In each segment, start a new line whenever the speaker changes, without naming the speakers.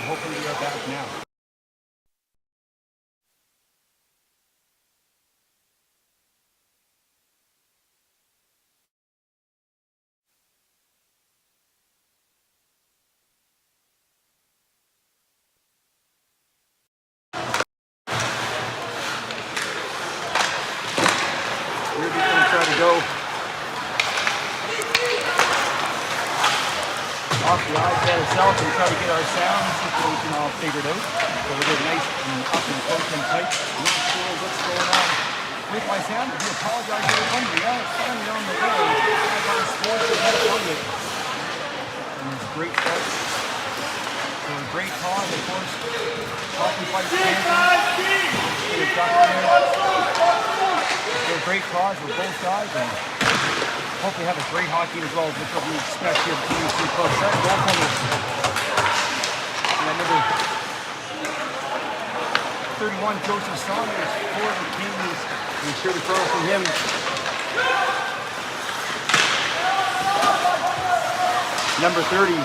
Hopefully we are back now. We're just going to try to go off the iPad itself and try to get our sound situation all figured out. So we're getting nice and up and close and tight. I'm not sure what's going on with my sound. I do apologize to everyone. We are finally on the way. I've got a sports and had fun with it. And it's great fight. So a great cause, of course. Hockey fight champions. They're a great cause with both sides. And hopefully have a great hockey as well, which is what we expect here at the UC Pro. Second goaltenders. And number 31, Joseph Saunders, for the Kings. Be sure to throw from him. Number 30,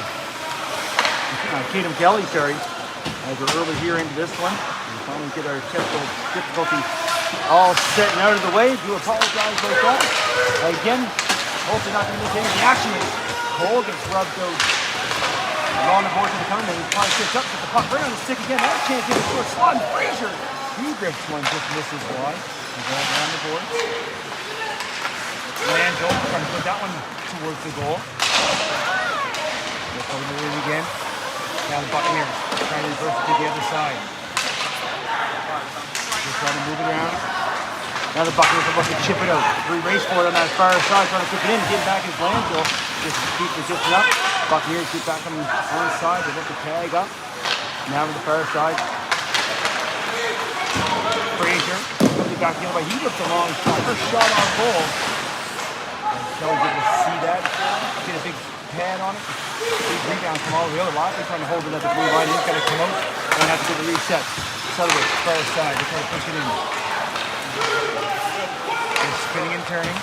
Tatum Kelly, as we're early here into this one. We finally get our technical difficulty all set and out of the way. Do apologize about that. Again, hopefully not going to miss any action. Cole gets rubbed out along the board to the comment. He finally picks up, gets the puck right on the stick again. That can't get a short slot. Frazier, he grips one, just misses wide. He's all down the board. Lands over, trying to put that one towards the goal. They'll play it again. Now the Buccaneers trying to reverse it to the other side. Just trying to move it around. Now the Buccaneers are looking to chip it out. Three race for it on that far side, trying to kick it in, get back his Landfill. Just keep resisting up. Buccaneers get back on the side. They look to tag up. Now to the far side. Frazier comes back the other way. He looks a long shot. First shot on goal. And Kelly able to see that. Get a big pad on it. Big rebound from all the other line. They're trying to hold it at the blue line. He's got to come out and have to get a reset. Sutherland, far side. They're trying to push it in. They're spinning and turning.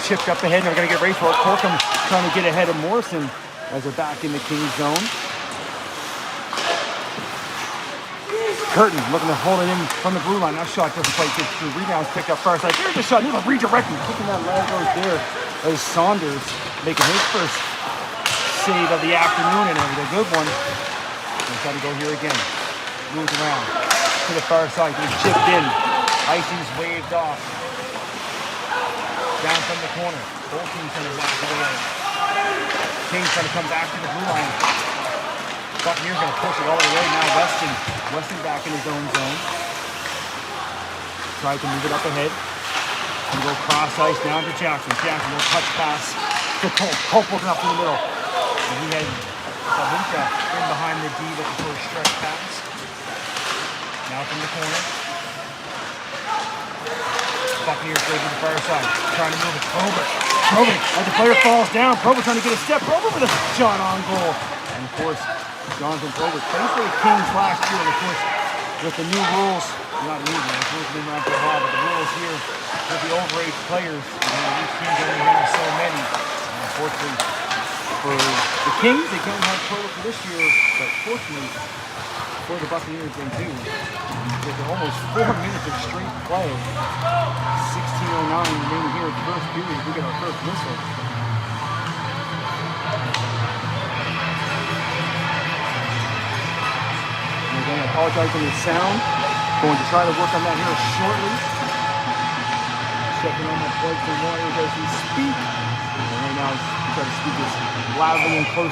Chipped up ahead. They're going to get ready for it. Corkum trying to get ahead of Morrison as they're back in the Kings zone. Curtin looking to hold it in from the blue line. That shot doesn't quite get through. Rebounds picked up far side. There's the shot. He's redirecting. Kicking that leg goes there as Saunders making his first save of the afternoon, and it was a good one. He's got to go here again. Moves around to the far side. He's chipped in. Icing's waved off. Down from the corner. Both teams trying to walk away. Kings trying to come back to the blue line. Buccaneers going to push it all the way. Now Weston back in his own zone. Tries to move it up ahead. And go cross ice down to Jackson. Jackson will touch pass to Pope. Pope looking up in the middle. And he had Salinka in behind the D with the first stretch pass. Now from the corner. Buccaneers go to the far side. Trying to move it. Probert. As the player falls down. Probert trying to get a step. Probert with a shot on goal. And of course, Jonathan Probert played for the Kings last year. And of course, with the new rules, not new rules, rules have been around for a while, but the rules here with the overage players, these teams only have so many. And unfortunately, for the Kings, they can't have Probert for this year, but fortunately, for the Buccaneers, they do. With almost 4 minutes of straight play, 16:09 remaining here in the first period, we get our first whistle. Again, I apologize for the sound. Going to try to work on that here shortly. Checking on my plugs and wires as we speak. And right now, we try to speak as loudly and close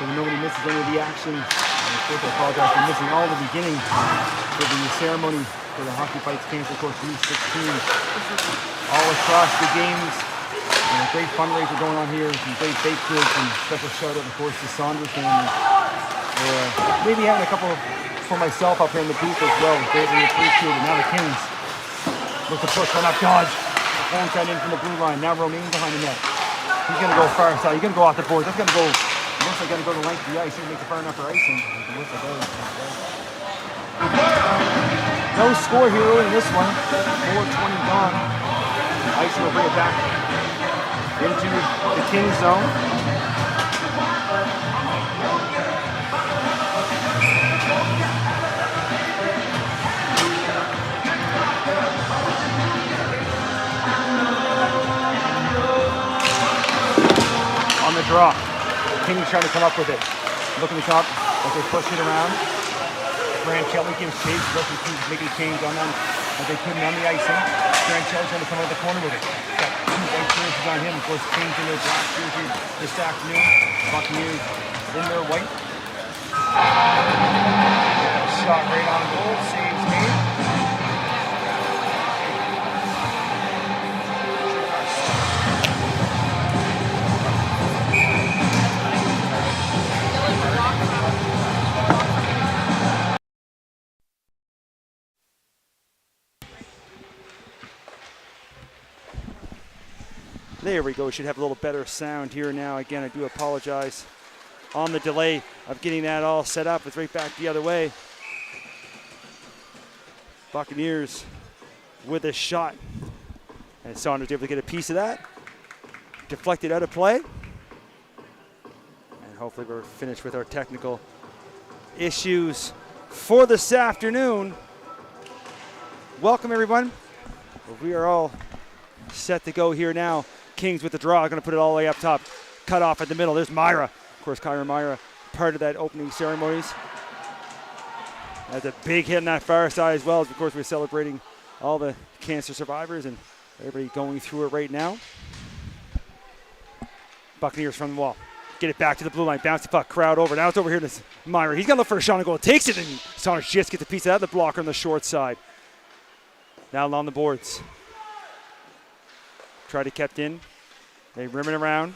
so nobody misses any of the action. And of course, I apologize for missing all the beginning for the ceremony for the Hockey Fights Cancer Course U16. All across the games. And a great fundraiser going on here. Some great baked goods, and special shout out, of course, to Saunders family. Maybe having a couple for myself up here in the booth as well. Greatly appreciated. Now the Kings look to push one up, dodge. Holmes that in from the blue line. Now Romain behind the net. He's going to go far side. He's going to go off the board. That's going to go. Looks like going to go the length of the ice. He makes it far enough for icing. No score here early in this one. 4:20 gone. Icing will bring it back into the Kings zone. On the draw. Kings trying to come up with it. Looking to come up as they push it around. Martello gives chase. Looking to make a change on them as they couldn't on the icing. Martello's trying to come out of the corner with it. Got two white jerseys on him. Of course, Kings in their black jersey this afternoon. Buccaneers in their white. Shot right on goal. Saves made. There we go. We should have a little better sound here now. Again, I do apologize on the delay of getting that all set up. It's right back the other way. Buccaneers with a shot. And Saunders able to get a piece of that. Deflected out of play. And hopefully we're finished with our technical issues for this afternoon. Welcome, everyone. We are all set to go here now. Kings with the draw, going to put it all the way up top. Cut off at the middle. There's Myra. Of course, Kyra Myra, part of that opening ceremonies. That's a big hit on that far side as well. As of course, we're celebrating all the cancer survivors and everybody going through it right now. Buccaneers from the wall. Get it back to the blue line. Bounce the puck. Crowd over. Now it's over here to Myra. He's going to look for a shot on goal. Takes it, and Saunders just gets a piece of that. The blocker on the short side. Now along the boards. Try to kept in. They rim it around.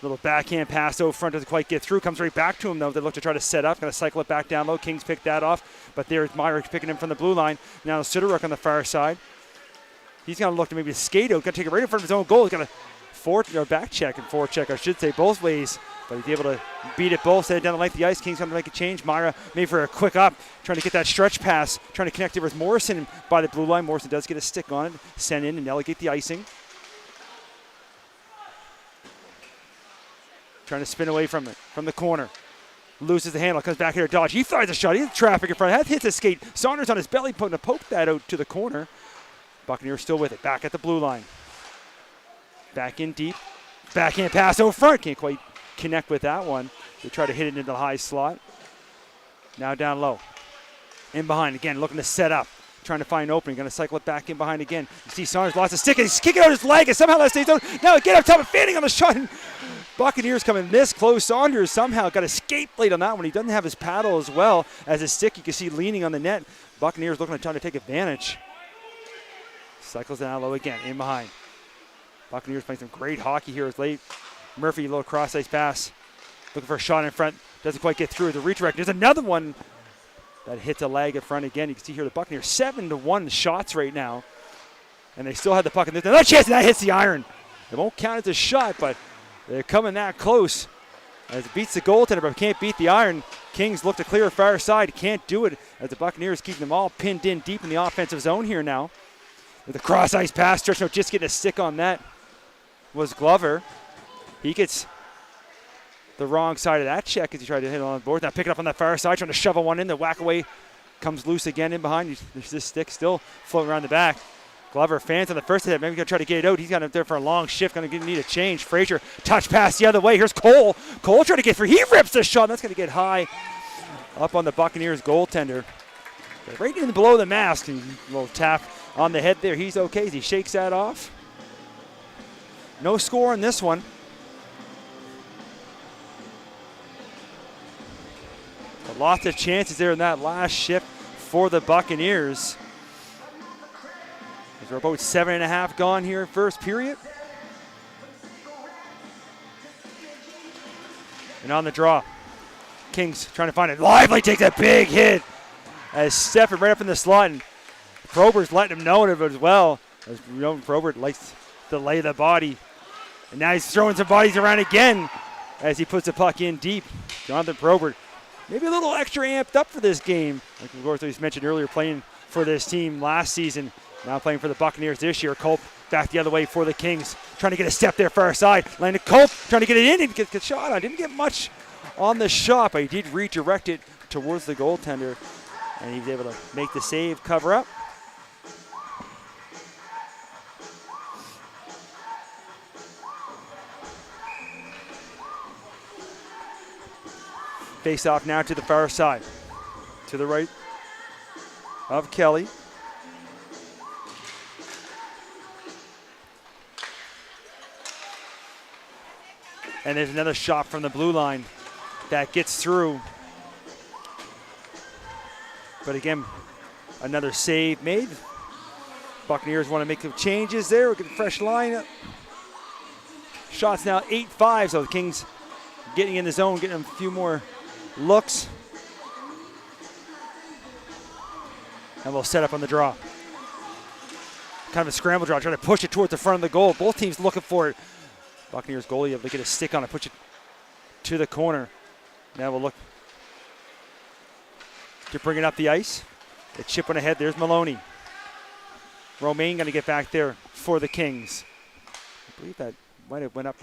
Little backhand pass over front, doesn't quite get through. Comes right back to him, though. They look to try to set up. Going to cycle it back down low. Kings pick that off. But there's Myra picking him from the blue line. Now Sidoruk on the far side. He's going to look to maybe skate out. Going to take it right in front of his own goal. He's going to back check and forward check, I should say, both ways. But he's able to beat it both, set it down the length of the ice. Kings going to make a change. Myra made for a quick up, trying to get that stretch pass, trying to connect it with Morrison by the blue line. Morrison does get a stick on it, send in and delegate the icing. Trying to spin away from it, from the corner. Loses the handle, comes back here to dodge. He fires a shot. He has traffic in front. That hits his skate. Saunders on his belly, putting to poke that out to the corner. Buccaneers still with it. Back at the blue line. Back in deep. Backhand pass over front. Can't quite connect with that one. They try to hit it into the high slot. Now down low. In behind again, looking to set up. Trying to find an opening. Going to cycle it back in behind again. You see Saunders lost a stick. He's kicking out his leg, and somehow that stays down. Now get up top and fanning on the shot. Buccaneers coming this close. Saunders somehow got a skate blade on that one. He doesn't have his paddle as well as his stick. You can see leaning on the net. Buccaneers looking to try to take advantage. Cycles down low again, in behind. Buccaneers playing some great hockey here as late. Murphy, a little cross-ice pass. Looking for a shot in front. Doesn't quite get through the redirect. There's another one that hits a leg in front again. You can see here the Buccaneers 7-1 shots right now. And they still have the puck. And there's another chance, and that hits the iron. It won't count as a shot, but they're coming that close. As it beats the goaltender, but can't beat the iron. Kings look to clear far side. Can't do it as the Buccaneers keep them all pinned in deep in the offensive zone here now. With a cross-ice pass, Stretchno just getting a stick on that was Glover. He gets the wrong side of that check as he tried to hit it on the board. Now pick it up on that far side, trying to shovel one in. The whack away comes loose again in behind. There's this stick still floating around the back. Glover fans on the first hit. Maybe going to try to get it out. He's got up there for a long shift. Going to need a change. Frazier touch pass the other way. Here's Cole. Cole trying to get through. He rips the shot. That's going to get high up on the Buccaneers goaltender. Right in below the mask. A little tap on the head there. He's okay as he shakes that off.
No score on this one. But lots of chances there in that last shift for the Buccaneers. We're about 7.5 gone here, first period. And on the draw, Kings trying to find it. Lively takes a big hit as Stephen right up in the slot, and Probert's letting him know it as well. As you know, Probert likes to lay the body. And now he's throwing some bodies around again as he puts the puck in deep. Jonathan Probert, maybe a little extra amped up for this game. Like of course, we mentioned earlier, playing for this team last season. Now playing for the Buccaneers this year. Culp back the other way for the Kings. Trying to get a step there far side. Landed Culp trying to get it in and get shot on. Didn't get much on the shot, but he did redirect it towards the goaltender. And he was able to make the save, cover up. Face off now to the far side. To the right of Kelly. And there's another shot from the blue line that gets through. But again, another save made. Buccaneers want to make some changes there. We're getting a fresh lineup. Shots now 8-5, so the Kings getting in the zone, getting a few more looks. And we'll set up on the draw. Kind of a scramble draw, trying to push it towards the front of the goal. Both teams looking for it. Buccaneers goalie able to get a stick on it, push it to the corner. Now we'll look to bring it up the ice. The chip went ahead. There's Maloney. Romaine going to get back there for the Kings. I believe that might have went up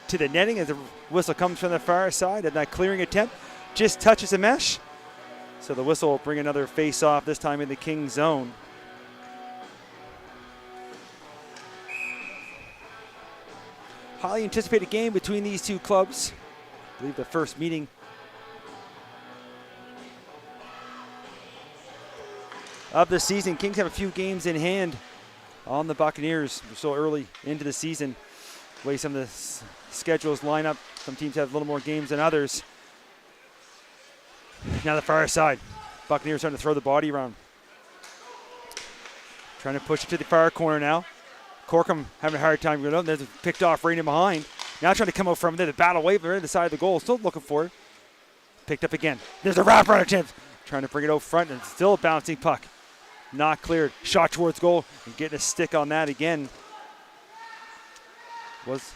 to the netting as the whistle comes from the far side, and that clearing attempt just touches the mesh. So the whistle will bring another face-off, this time in the Kings zone. Highly anticipated game between these two clubs. I believe the first meeting of the season. Kings have a few games in hand on the Buccaneers. We're so early into the season. The way some of the schedules line up, some teams have a little more games than others. Now the far side. Buccaneers starting to throw the body around. Trying to push it to the far corner now. Corkum having a hard time going up. There's a picked off right in behind. Now trying to come out from there. The battle wave right at the side of the goal. Still looking for it. Picked up again. There's a wraparound attempt. Trying to bring it out front, and still a bouncing puck. Not cleared. Shot towards goal. And getting a stick on that again was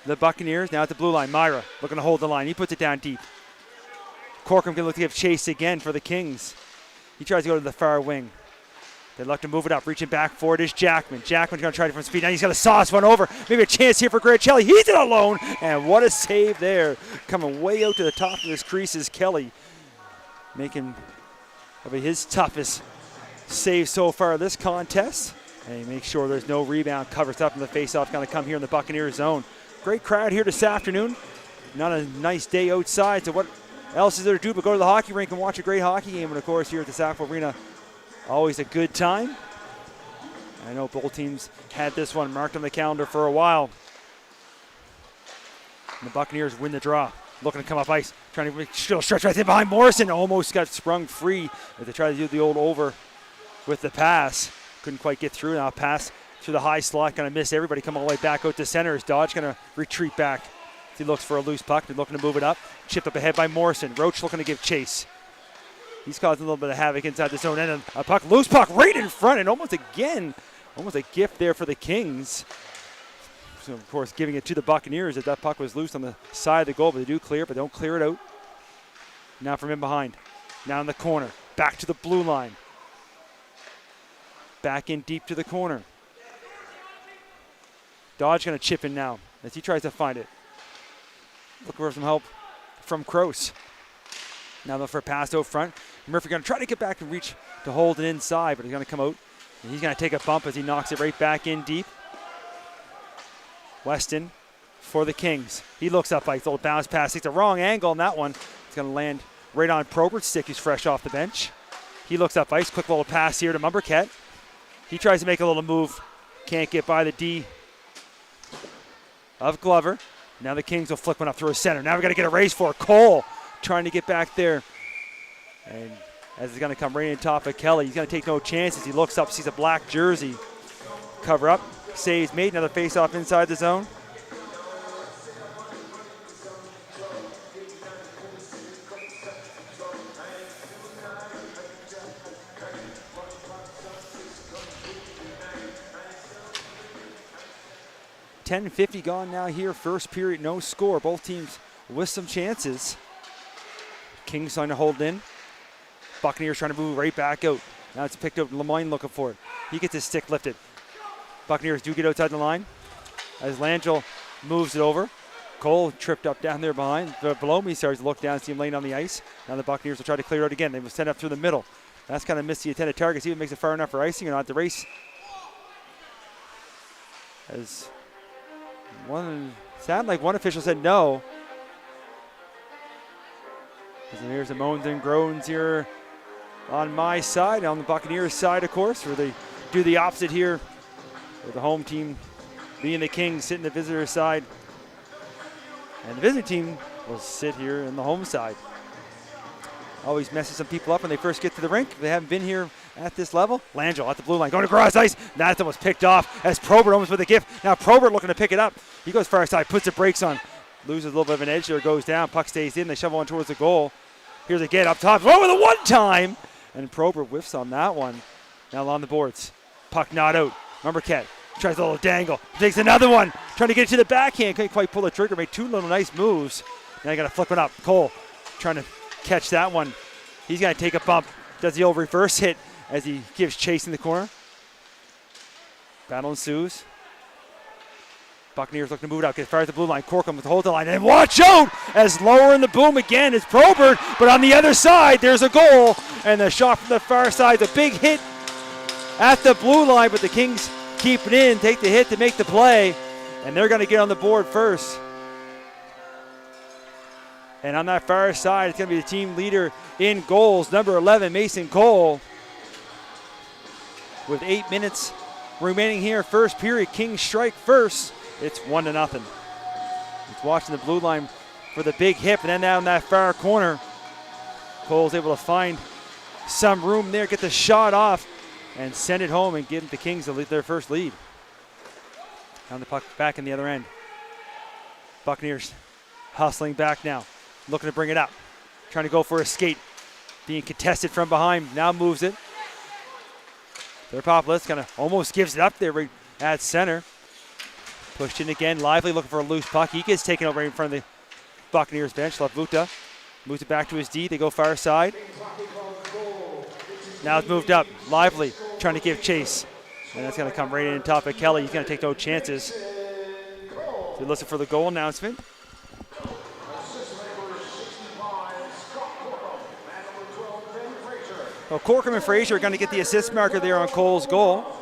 the Buccaneers. Now at the blue line. Myra looking to hold the line. He puts it down deep. Corkum can look to give chase again for the Kings. He tries to go to the far wing. They look to move it up. Reaching back forward is Jackman. Jackman's going to try it from speed. Now he's got to sauce one over. Maybe a chance here for Grachelli. He's in alone. And what a save there. Coming way out to the top of his crease is Kelly. Making probably his toughest save so far this contest. And he makes sure there's no rebound. Covers up, and the faceoff going to come here in the Buccaneers zone. Great crowd here this afternoon. Not a nice day outside. So what else is there to do but go to the hockey rink and watch a great hockey game? And of course here at the Sackville Arena, always a good time. I know both teams had this one marked on the calendar for a while. And the Buccaneers win the draw. Looking to come up ice. Trying to still stretch right there behind Morrison. Almost got sprung free as they try to do the old over with the pass. Couldn't quite get through. Now pass through the high slot. Going to miss everybody. Come all the way back out to center. As Dodge going to retreat back. He looks for a loose puck. They're looking to move it up. Chipped up ahead by Morrison. Roach looking to give chase. He's causing a little bit of havoc inside the zone. And a puck, loose puck right in front. And almost a gift there for the Kings. So, of course, giving it to the Buccaneers as that puck was loose on the side of the goal. But they do clear, but don't clear it out. Now from in behind. Now in the corner. Back to the blue line. Back in deep to the corner. Dodge going to chip in now as he tries to find it. Looking for some help from Kroos. Now look for a pass out front. Murphy going to try to get back and reach to hold it inside, but he's going to come out. And he's going to take a bump as he knocks it right back in deep. Weston for the Kings. He looks up ice, old bounce pass. Takes a wrong angle on that one. It's going to land right on Probert's stick. He's fresh off the bench. He looks up ice. Quick little pass here to Mumbercat. He tries to make a little move Can't get by the D of Glover. Now the Kings will flip one up through a center. Now we got to get a race for it. Cole trying to get back there. And as it's going to come right in top of Kelly, he's going to take no chances. He looks up, sees a black jersey. Cover up, saves made. Another face-off inside the zone. .50 gone now here. First period, no score. Both teams with some chances. Kings trying to hold in. Buccaneers trying to move right back out. Now it's picked up. Lemoyne looking for it. He gets his stick lifted. Buccaneers do get outside the line as Langell moves it over. Cole tripped up down there behind. Below me starts to look down, see him laying on the ice. Now the Buccaneers will try to clear it again. They will send up through the middle. That's kind of missed the intended target. See if it makes it far enough for icing or not. The race as sounded like one official said no. And here's the moans and groans here on my side, on the Buccaneers side, of course, where they do the opposite here, with the home team being the Kings sitting the visitor side, and the visitor team will sit here in the home side. Always messes some people up when they first get to the rink. They haven't been here at this level. Langell at the blue line, going across ice. That was picked off as Probert almost with a gift. Now Probert looking to pick it up. He goes far side, puts the brakes on, loses a little bit of an edge there, goes down. Puck stays in. They shovel one towards the goal. Here's a get up top. Oh, with a one-time. And Probert whiffs on that one. Now on the boards. Puck not out. Marquette tries a little dangle. Takes another one. Trying to get it to the backhand. Couldn't quite pull the trigger. Made two little nice moves. Now you got to flip it up. Cole trying to catch that one. He's going to take a bump. Does the old reverse hit as he gives chase in the corner. Battle ensues. Buccaneers looking to move it out. Gets far as the blue line. Corkum with the hold the line. And watch out as lower in the boom again is Probert. But on the other side, there's a goal. And the shot from the far side. The big hit at the blue line. But the Kings keep it in. Take the hit to make the play. And they're going to get on the board first. And on that far side, it's going to be the team leader in goals. Number 11, Mason Cole. With 8 minutes remaining here. First period. Kings strike first. It's 1-0. It's watching the blue line for the big hit, and then down that far corner, Cole's able to find some room there, get the shot off, and send it home and give the Kings their first lead. Down the puck back in the other end. Buccaneers hustling back now, looking to bring it up, trying to go for a skate, being contested from behind. Now moves it. Their Populus kind of almost gives it up there right at center. Pushed in again, Lively looking for a loose puck. He gets taken over in front of the Buccaneers bench. Lavuta moves it back to his D. They go far side. Now it's moved up. Lively trying to give chase. And that's going to come right in top of Kelly. He's going to take no chances. So listen for the goal announcement. Well, Corcoran and Fraser are going to get the assist marker there on Cole's goal.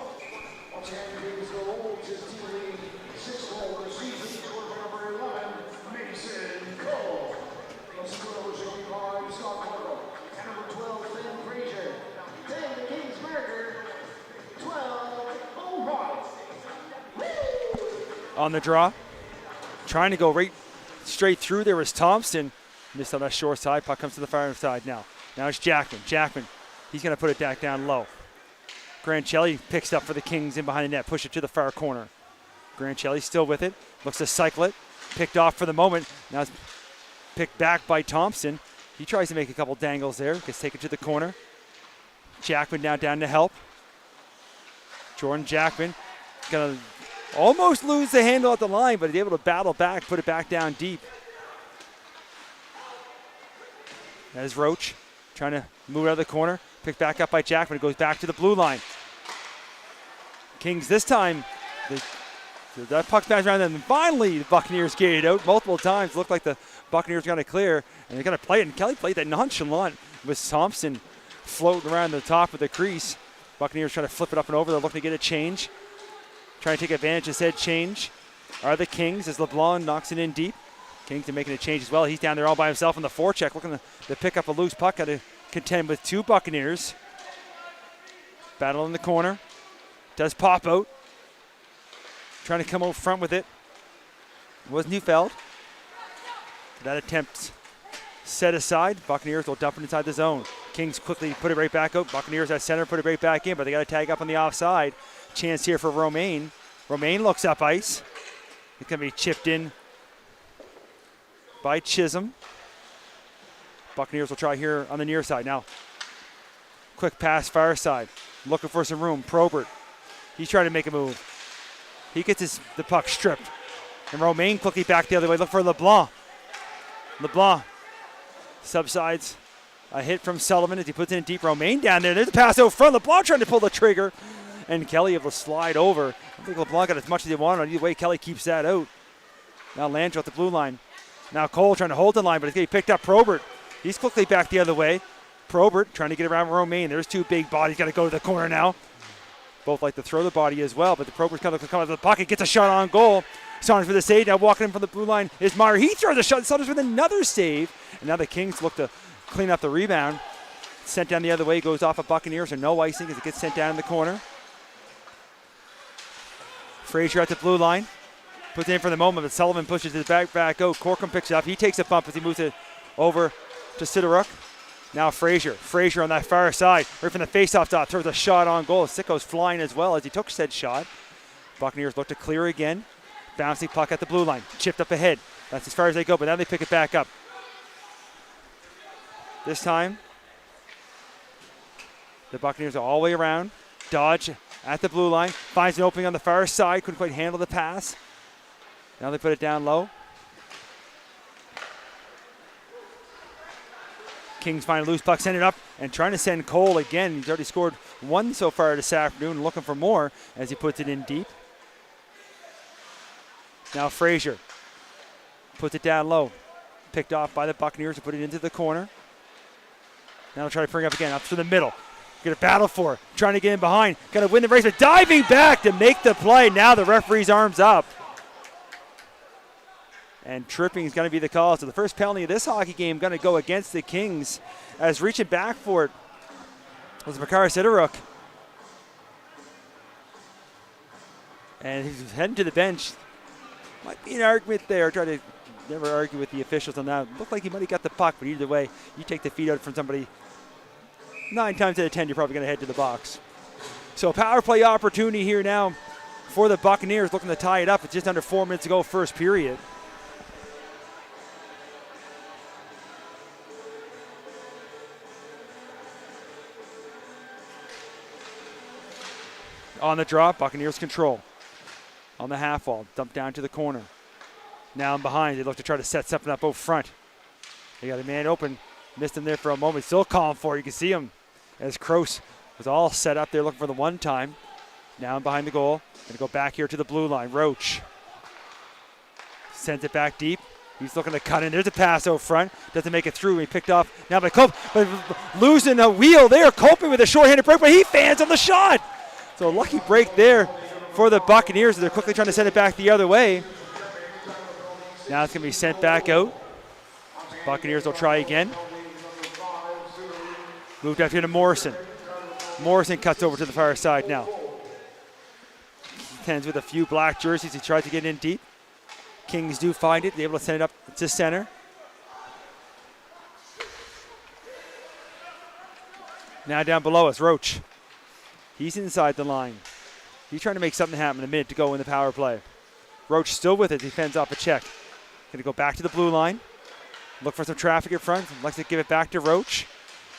On the draw, trying to go right straight through. There was Thompson. Missed on that short side. Puck comes to the far side now. Now it's Jackman. Jackman, he's going to put it back down low. Grancelli picks up for the Kings in behind the net. Push it to the far corner. Grancelli still with it. Looks to cycle it. Picked off for the moment. Now it's picked back by Thompson. He tries to make a couple dangles there. Gets taken to the corner. Jackman now down to help. Jordan Jackman going to almost lose the handle at the line, but he's able to battle back, put it back down deep. That is Roach trying to move it out of the corner. Picked back up by Jackman. It goes back to the blue line. Kings this time, that puck bounces around, and finally the Buccaneers get it out multiple times. Looked like the Buccaneers going to clear, and they're going to play it. And Kelly played that nonchalant with Thompson floating around the top of the crease. Buccaneers trying to flip it up and over. They're looking to get a change. Trying to take advantage of said change are the Kings as LeBlanc knocks it in deep. Kings are making a change as well. He's down there all by himself on the forecheck, looking to pick up a loose puck. Got to contend with two Buccaneers. Battle in the corner. Does pop out. trying to come out front with it. Wasn't too fouled. That attempt set aside. Buccaneers will dump it inside the zone. Kings quickly put it right back out. Buccaneers at center put it right back in, but they got to tag up on the offside. Chance here for Romaine. Romaine looks up ice. It can be chipped in by Chisholm. Buccaneers will try here on the near side now. Quick pass far side. Looking for some room. Probert. He's trying to make a move. He gets the puck stripped. And Romaine quickly back the other way. Look for LeBlanc. LeBlanc subsides. A hit from Sullivan as he puts it in deep. Romaine down there. There's a pass out front. LeBlanc trying to pull the trigger. And Kelly able to slide over. I think LeBlanc got as much as he wanted. Either way, Kelly keeps that out. Now Landry at the blue line. Now Cole trying to hold the line, but he's getting picked up. Probert. He's quickly back the other way. Probert trying to get around Romaine. There's two big bodies. Got to go to the corner now. Both like to throw the body as well, but the Probert's going to come out of the pocket. Gets a shot on goal. Saunders for the save. Now walking in from the blue line is Meyer. He throws a shot. Saunders with another save. And now the Kings look to clean up the rebound. Sent down the other way. Goes off of Buccaneers. So no icing as it gets sent down in the corner. Frazier at the blue line. Puts it in for the moment, but Sullivan pushes his back out. Corcoran picks it up. He takes a bump as he moves it over to Sidoruk. Now Frazier. Frazier on that far side. Right from the faceoff dot. Throws a shot on goal. Sicko's flying as well as he took said shot. Buccaneers look to clear again. Bouncing puck at the blue line. Chipped up ahead. That's as far as they go, but now they pick it back up. This time, the Buccaneers are all the way around. Dodge at the blue line. Finds an opening on the far side. Couldn't quite handle the pass. Now they put it down low. Kings find a loose puck, send it up, and trying to send Cole again. He's already scored one so far this afternoon, looking for more as he puts it in deep. Now Frazier puts it down low. Picked off by the Buccaneers to put it into the corner. Now they'll try to bring it up again, up through the middle. Get a battle for it, trying to get in behind. Going to win the race, but diving back to make the play. Now the referee's arms up. And tripping is going to be the call. So the first penalty of this hockey game going to go against the Kings as reaching back for it was Makar Sidoruk. And he's heading to the bench. Might be an argument there. Try to never argue with the officials on that. Looked like he might have got the puck, but either way, you take the feet out from somebody, 9 times out of 10, you're probably going to head to the box. So power play opportunity here now for the Buccaneers, looking to tie it up. It's just under 4 minutes to go, first period. On the drop, Buccaneers control. On the half wall, dumped down to the corner. Now in behind, they look to try to set something up out front. They got a man open, missed him there for a moment. Still calling for it. You can see him as Kroos was all set up there looking for the one time. Now behind the goal. Gonna go back here to the blue line. Roach sends it back deep. He's looking to cut in. There's a pass out front. Doesn't make it through. He picked off now by Cope, but losing a wheel there. Coping with a short-handed break, but he fans on the shot. So a lucky break there for the Buccaneers. They're quickly trying to send it back the other way. Now it's going to be sent back out. Buccaneers will try again. Moved up here to Morrison. Morrison cuts over to the far side now. Tends with a few black jerseys. He tries to get in deep. Kings do find it. They're able to send it up to center. Now down below us, Roach. He's inside the line. He's trying to make something happen. A minute to go in the power play. Roach still with it. He fends off a check. Going to go back to the blue line. Look for some traffic in front. Likes to give it back to Roach.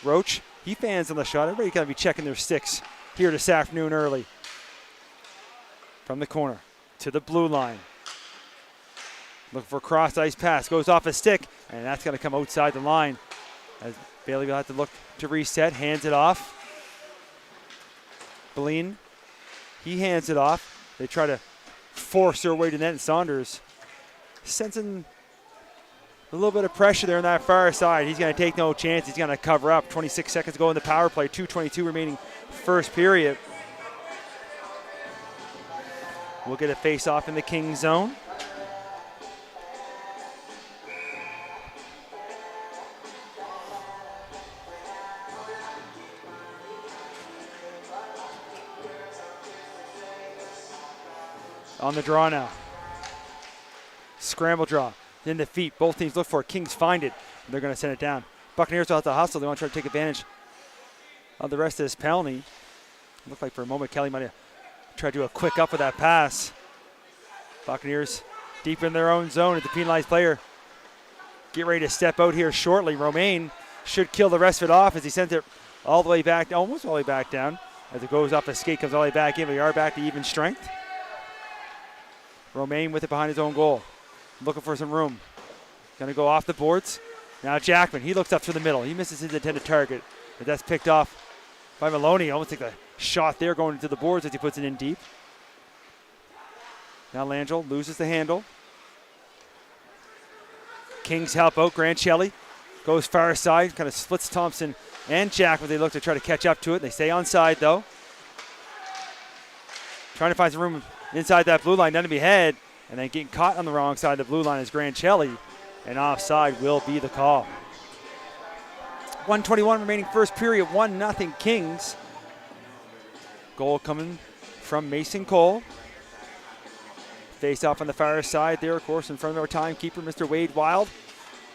Roach, he fans on the shot. Everybody's got to be checking their sticks here this afternoon early. From the corner to the blue line. Looking for a cross ice pass. Goes off a stick, and that's going to come outside the line. As Bailey will have to look to reset. Hands it off. Beline, he hands it off. They try to force their way to net, and Saunders sensing a little bit of pressure there on that far side. He's going to take no chance. He's going to cover up. 26 seconds to go in the power play. 2:22 remaining first period. We'll get a face-off in the Kings zone. on the draw now. Scramble draw. In the feet. Both teams look for it. Kings find it. And they're going to send it down. Buccaneers will have to hustle. They want to try to take advantage of the rest of this penalty. Looked like for a moment Kelly might have tried to do a quick up with that pass. Buccaneers deep in their own zone at the penalized player. Get ready to step out here shortly. Romaine should kill the rest of it off as he sends it all the way back, almost all the way back down. As it goes off the skate, comes all the way back in. We are back to even strength. Romaine with it behind his own goal. Looking for some room. Going to go off the boards. Now Jackman, he looks up through the middle. He misses his intended target. But that's picked off by Maloney. Almost like the shot there going into the boards as he puts it in deep. Now Langell loses the handle. Kings help out. Grancelli goes far side, kind of splits Thompson and Jackman. They look to try to catch up to it. They stay onside though. Trying to find some room inside that blue line, down to be head, and then getting caught on the wrong side of the blue line is Grancelli, and offside will be the call. 1:21 remaining first period, 1-0 Kings. Goal coming from Mason Cole. Face off on the far side there, of course, in front of our timekeeper, Mr. Wade Wild.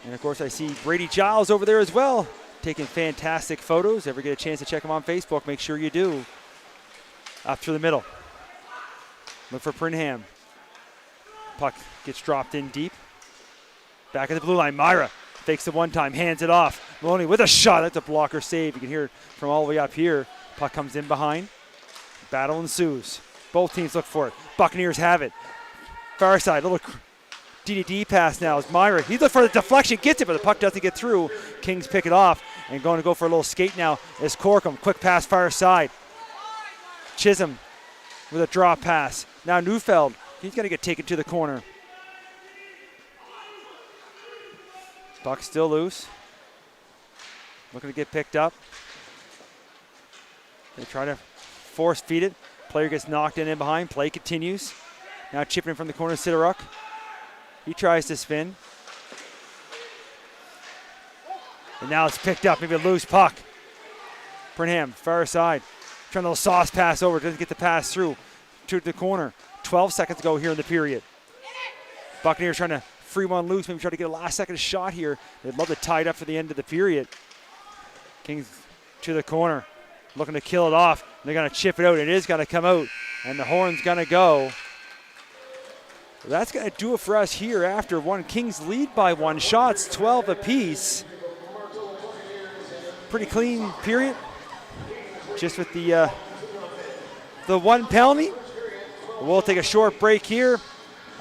And of course, I see Brady Giles over there as well, taking fantastic photos. Ever get a chance to check him on Facebook, make sure you do. Up through the middle. Look for Prinham. Puck gets dropped in deep. Back at the blue line, Myra fakes the one time, hands it off. Maloney with a shot, that's a blocker save. You can hear it from all the way up here. Puck comes in behind. Battle ensues. Both teams look for it. Buccaneers have it. Far side, little DDD pass now is Myra. He looks for the deflection, gets it, but the puck doesn't get through. Kings pick it off and going to go for a little skate now is Corkum. Quick pass far side. Chisholm with a drop pass. Now Neufeld, he's going to get taken to the corner. Puck still loose. Looking to get picked up. They try to force feed it. Player gets knocked in behind. Play continues. Now chipping in from the corner, Sidoruk. He tries to spin. And now it's picked up. Maybe a loose puck. Burnham, far side. Trying a little sauce pass over. Doesn't get the pass through to the corner. 12 seconds to go here in the period. Buccaneers trying to free one loose. Maybe try to get a last second shot here. They'd love to tie it up for the end of the period. Kings to the corner. Looking to kill it off. They're going to chip it out. It is going to come out. And the horn's going to go. That's going to do it for us here after one. Kings lead by 1 shots, 12 apiece. Pretty clean period. Just with the one penalty. We'll take a short break here.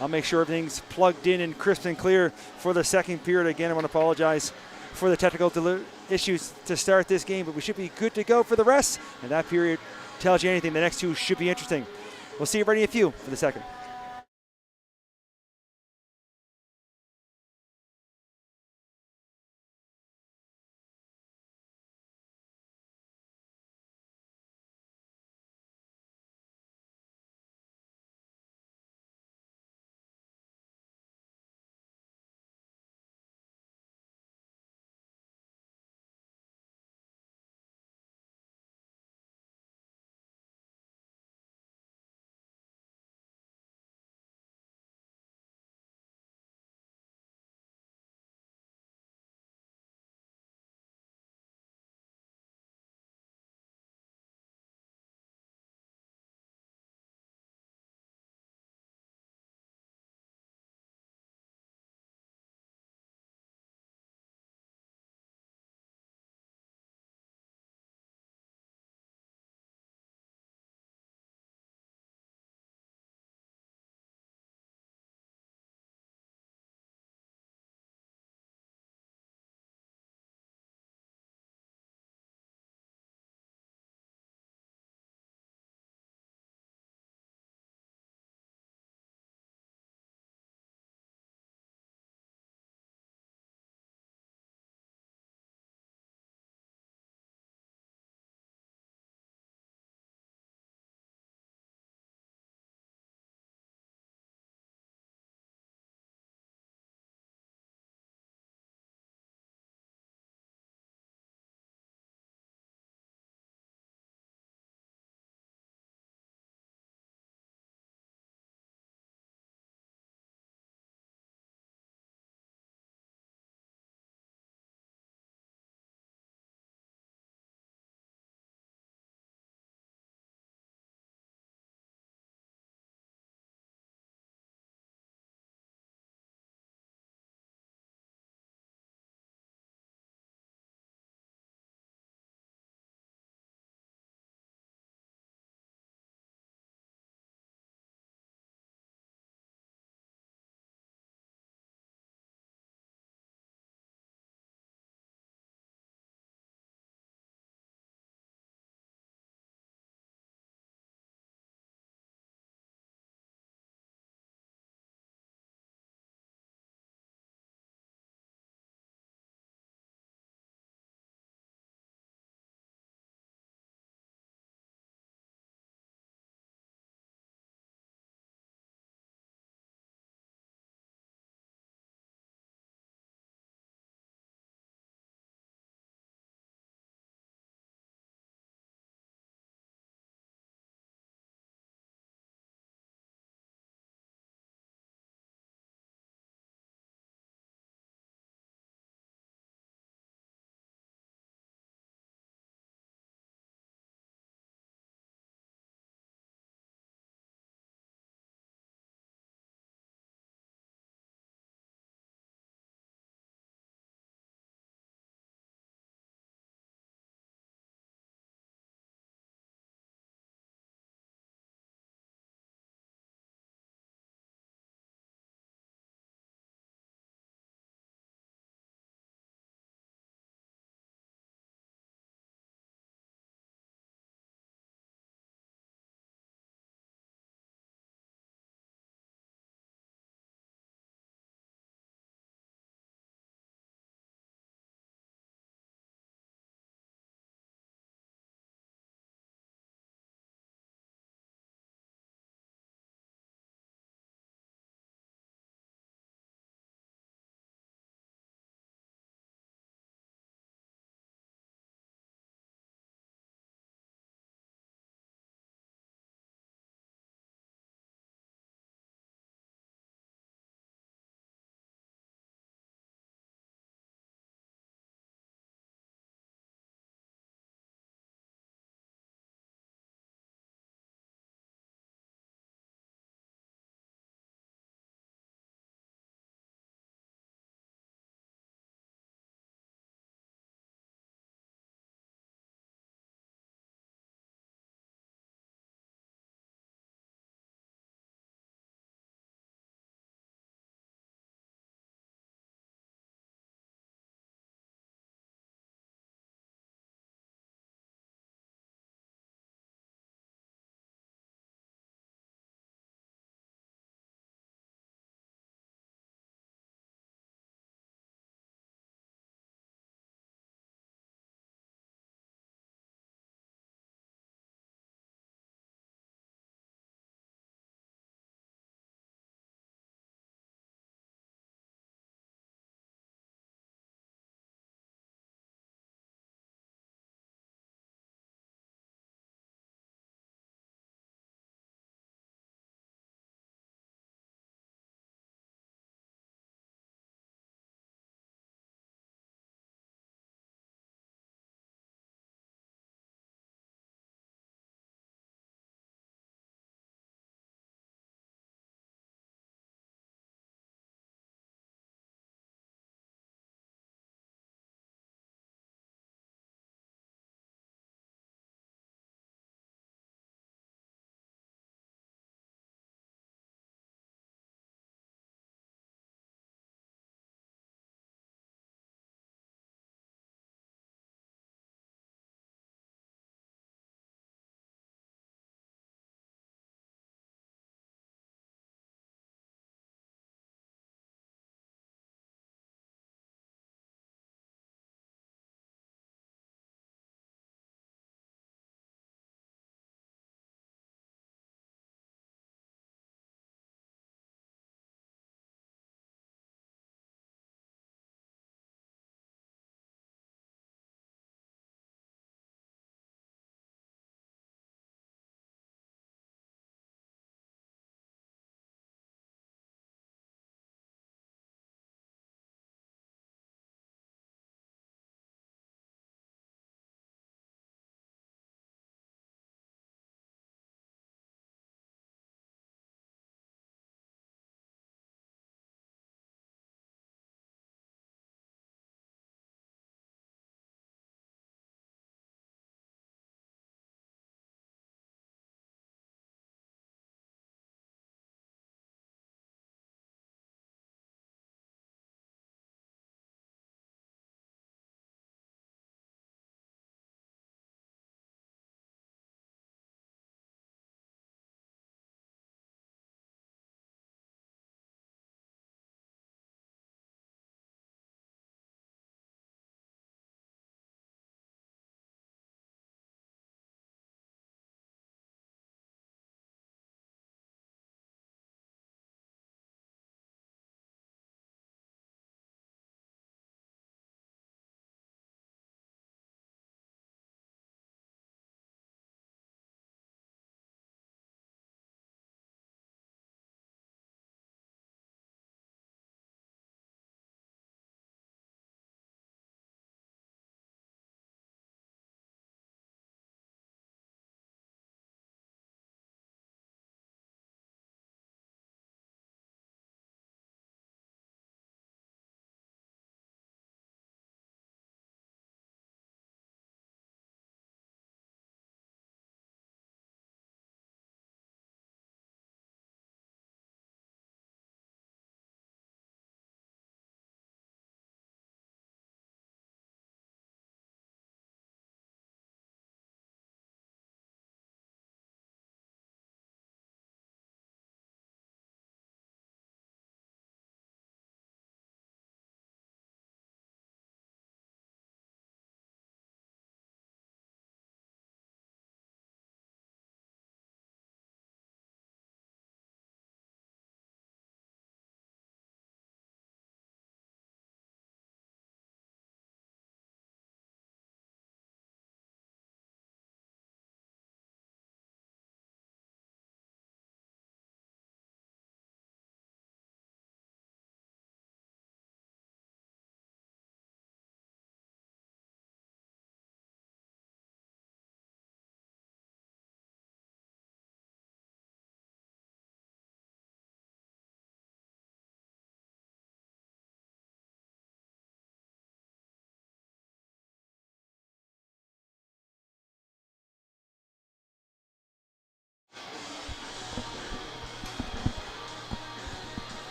I'll make sure everything's plugged in and crisp and clear for the second period. Again, I want to apologize for the technical issues to start this game, but we should be good to go for the rest. And that period tells you anything. The next two should be interesting. We'll see you ready in a few for the second.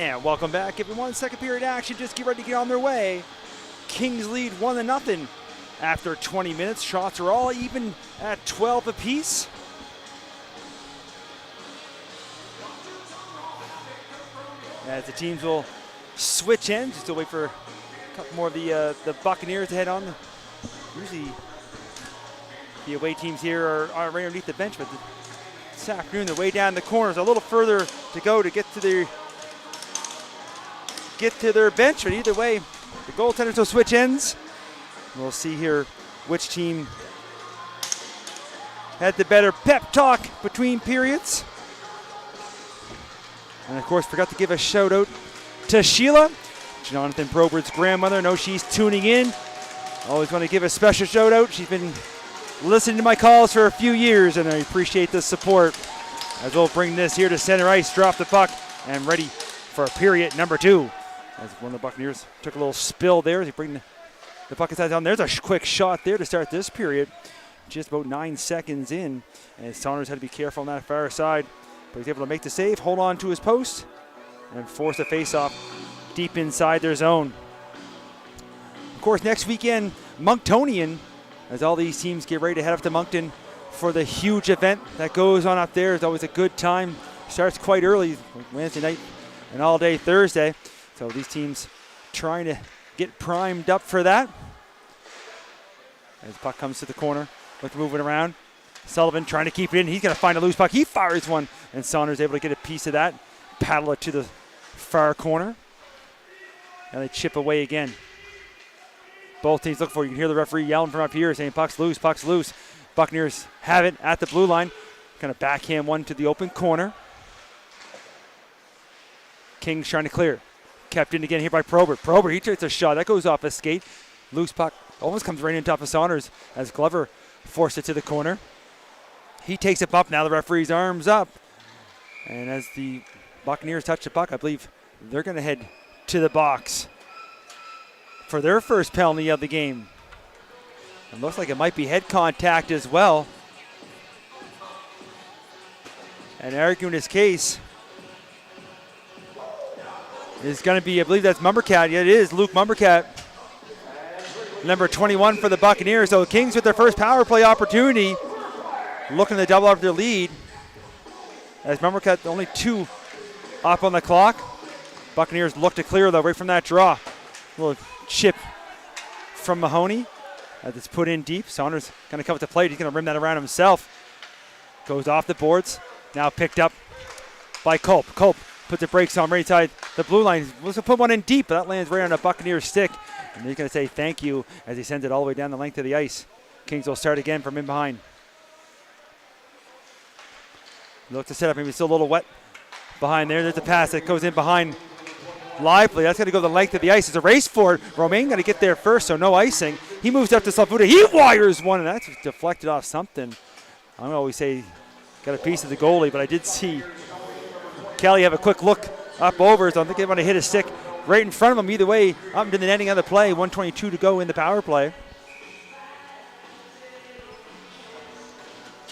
And welcome back, everyone. Second period action, just get ready to get on their way. Kings lead 1-0 after 20 minutes. Shots are all even at 12 apiece. As the teams will switch ends, just to wait for a couple more of the Buccaneers to head on. Usually the away teams here are right underneath the bench, but this afternoon they're way down the corners, a little further to go to get to their bench. But either way, the goaltenders will switch ends. We'll see here which team had the better pep talk between periods. And of course, forgot to give a shout out to Sheila, Jonathan Probert's grandmother. I know she's tuning in. Always want to give a special shout out. She's been listening to my calls for a few years, and I appreciate the support. As we'll bring this here to center ice, drop the puck, and ready for period number 2. As one of the Buccaneers took a little spill there as he bring the puck inside down. There's a quick shot there to start this period. Just about 9 seconds in, and Saunders had to be careful on that far side. But he's able to make the save, hold on to his post, and force a face-off deep inside their zone. Of course, next weekend, Monktonian, as all these teams get ready to head up to Moncton for the huge event that goes on up there. It's always a good time. Starts quite early, Wednesday night and all day Thursday. So these teams trying to get primed up for that. As the puck comes to the corner, with moving around. Sullivan trying to keep it in. He's going to find a loose puck. He fires one, and Saunders able to get a piece of that. Paddle it to the far corner. And they chip away again. Both teams look for it. You can hear the referee yelling from up here saying, puck's loose, puck's loose. Buccaneers have it at the blue line. Kind of backhand one to the open corner. Kings trying to clear. Kept in again here by Probert. Probert, he takes a shot. That goes off a skate. Loose puck almost comes right in top of Saunders as Glover forced it to the corner. He takes it up. Now the referee's arms up. And as the Buccaneers touch the puck, I believe they're going to head to the box for their first penalty of the game. It looks like it might be head contact as well. And arguing his case is going to be, I believe that's Mumbercat. Yeah, it is Luke Mumbercat. Number 21 for the Buccaneers. So the Kings with their first power play opportunity, looking to double up their lead. As Mumbercat only 2 up on the clock. Buccaneers look to clear though right from that draw. A little chip from Mahoney as it's put in deep. Saunders going to come with the plate. He's going to rim that around himself. Goes off the boards. Now picked up by Culp. Culp puts the brakes on right side the blue line. Was going to put one in deep, but that lands right on a Buccaneers stick. And he's going to say thank you as he sends it all the way down the length of the ice. Kings will start again from in behind. Look to set up, maybe still a little wet behind there. There's a pass that goes in behind Lively. That's going to go the length of the ice. It's a race for it. Romain got to get there first, so no icing. He moves up to Slavuta. He wires one, and that's deflected off something. I'm going to always say got a piece of the goalie, but I did see Kelly have a quick look up over, so I think they want to hit a stick right in front of him. Either way, up into the netting of the play. 1:22 to go in the power play.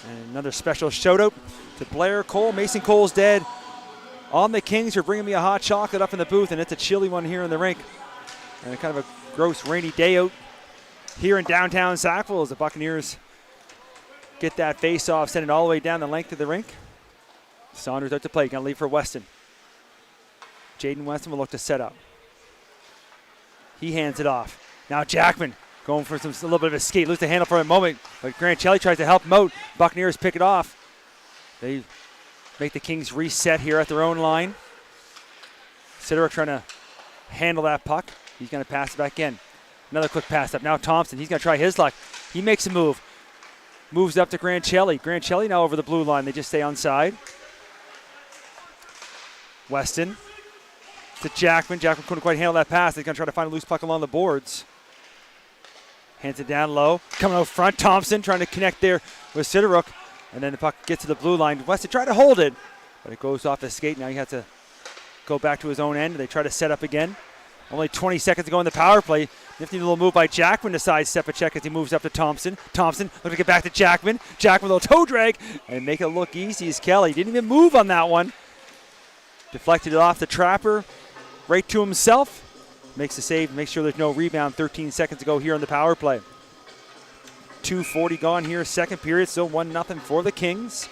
And another special shout out to Blair Cole. Mason Cole's dead on the Kings for bringing me a hot chocolate up in the booth, and it's a chilly one here in the rink. And kind of a gross rainy day out here in downtown Sackville as the Buccaneers get that face-off, send it all the way down the length of the rink. Saunders out to play, going to leave for Weston. Jaden Weston will look to set up. He hands it off. Now Jackman going for a little bit of a skate. Loses the handle for a moment, but Grant Shelley tries to help him out. Buccaneers pick it off. They make the Kings reset here at their own line. Siderick trying to handle that puck. He's going to pass it back in. Another quick pass up. Now Thompson, he's going to try his luck. He makes a move. Moves up to Grant Shelley. Grant Shelley now over the blue line. They just stay onside. Weston to Jackman. Jackman couldn't quite handle that pass. He's going to try to find a loose puck along the boards. Hands it down low. Coming out front. Thompson trying to connect there with Siderick. And then the puck gets to the blue line. Weston tried to hold it, but it goes off his skate. Now he has to go back to his own end. They try to set up again. Only 20 seconds to go in the power play. Nifty little move by Jackman to sidestep a check as he moves up to Thompson. Thompson looking to get back to Jackman. Jackman with a little toe drag and make it look easy as Kelly. Didn't even move on that one. Deflected it off the Trapper right to himself. Makes the save, makes sure there's no rebound. 13 seconds to go here on the power play. 2:40 gone here, second period, still 1-0 for the Kings.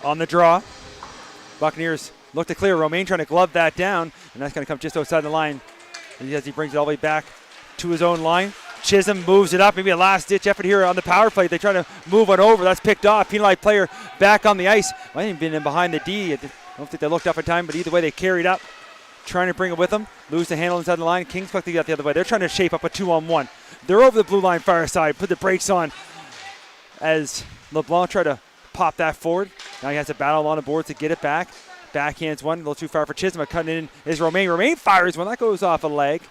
On the draw, Buccaneers look to clear. Romaine trying to glove that down, and that's going to come just outside the line as he brings it all the way back to his own line. Chisholm moves it up, maybe a last-ditch effort here on the power play. They try to move one over. That's picked off. Penalized player back on the ice. Might have been in behind the D. I don't think they looked up in time, but either way, they carried up, trying to bring it with them. Lose the handle inside the line. Kings quickly got the other way. They're trying to shape up a 2-on-1. They're over the blue line far side. Put the brakes on as LeBlanc tried to pop that forward. Now he has to battle on the board to get it back. Backhands one, a little too far for Chisholm. Cutting in is Romaine. Romaine fires one. That goes off a leg.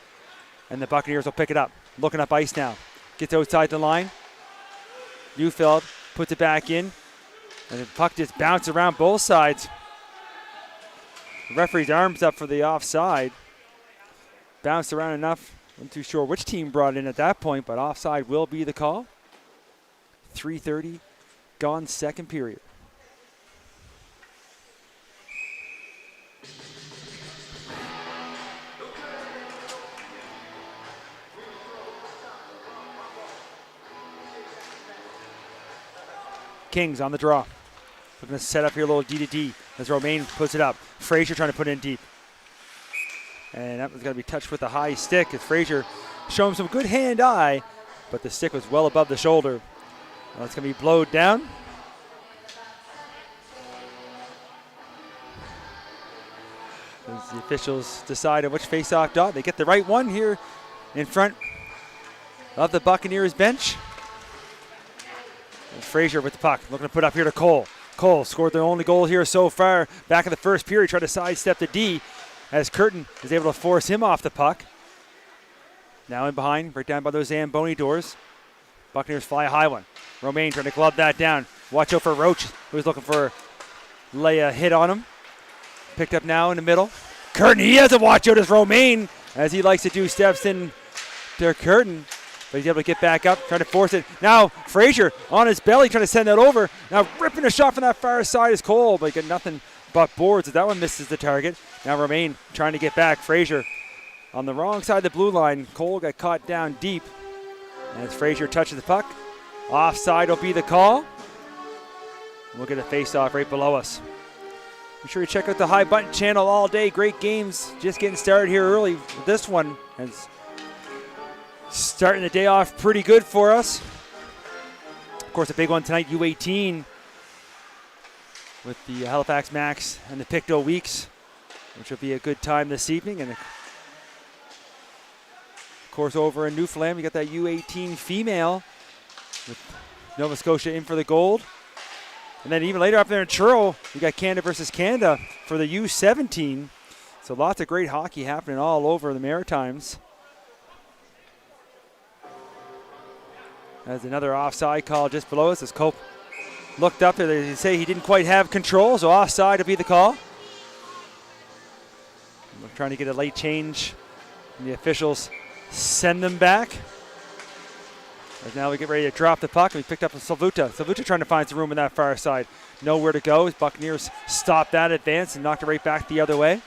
And the Buccaneers will pick it up. Looking up ice now. Gets outside the line. Neufeld puts it back in. And the puck just bounced around both sides. The referee's arms up for the offside. Bounced around enough. I'm too sure which team brought it in at that point, but offside will be the call. 3:30 gone, second period. Kings on the draw. Looking to set up here a little D-to-D as Romaine puts it up. Frazier trying to put it in deep. And that was going to be touched with a high stick as Frazier showing some good hand-eye, but the stick was well above the shoulder. Now it's going to be blowed down. As the officials decide on which face-off dot. They get the right one here in front of the Buccaneers bench. And Frazier with the puck, looking to put up here to Cole. Cole scored their only goal here so far. Back in the first period, tried to sidestep the D as Curtin is able to force him off the puck. Now in behind, right down by those Zamboni doors. Buccaneers fly a high one. Romaine trying to glove that down. Watch out for Roach, who's looking for lay a hit on him. Picked up now in the middle. Curtin, he has a watch out as Romaine, as he likes to do, steps in to Curtin. But he's able to get back up, trying to force it. Now Frazier on his belly, trying to send that over. Now ripping a shot from that far side is Cole, but he got nothing but boards as that one misses the target. Now Romaine trying to get back. Frazier on the wrong side of the blue line. Cole got caught down deep. And as Frazier touches the puck, offside will be the call. We'll get a face-off right below us. Be sure you check out the High Button channel all day. Great games just getting started here early. This one is starting the day off pretty good for us. Of course, a big one tonight, U18 with the Halifax Max and the Pictou Weeks, which will be a good time this evening. And of course, over in Newfoundland, we got that U18 female with Nova Scotia in for the gold. And then even later up there in Truro, we got Canada versus Canada for the U17. So lots of great hockey happening all over the Maritimes. There's another offside call just below us as Cope looked up there. They say he didn't quite have control, so offside will be the call. We're trying to get a late change, and the officials send them back. As now we get ready to drop the puck, and we picked up Salvuta. Salvuta trying to find some room on that far side. Nowhere to go. As Buccaneers stopped that advance and knocked it right back the other way.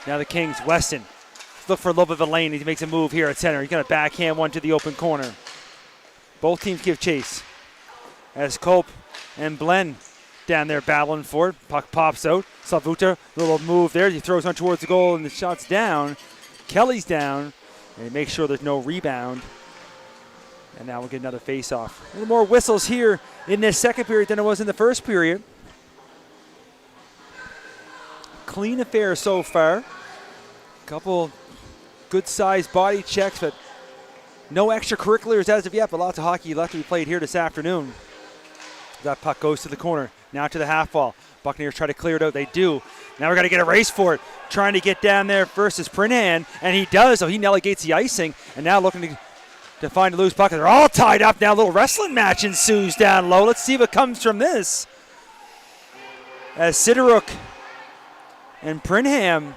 Now the Kings, Weston. Look for a little bit of a lane. He makes a move here at center. He's going to backhand one to the open corner. Both teams give chase. As Cope and Blen down there battling for it. Puck pops out. Salvuta, little move there. He throws one towards the goal, and the shot's down. Kelly's down. And he makes sure there's no rebound. And now we'll get another face-off. A little more whistles here in this second period than it was in the first period. Clean affair so far. Couple good-sized body checks, but no extracurriculars as of yet, but lots of hockey left to be played here this afternoon. That puck goes to the corner, now to the half wall. Buccaneers try to clear it out. They do. Now we're going to get a race for it. Trying to get down there versus Prinhan, and he does, so he navigates the icing, and now looking to find a loose puck. They're all tied up now. A little wrestling match ensues down low. Let's see what comes from this. As Sideruk and Prinham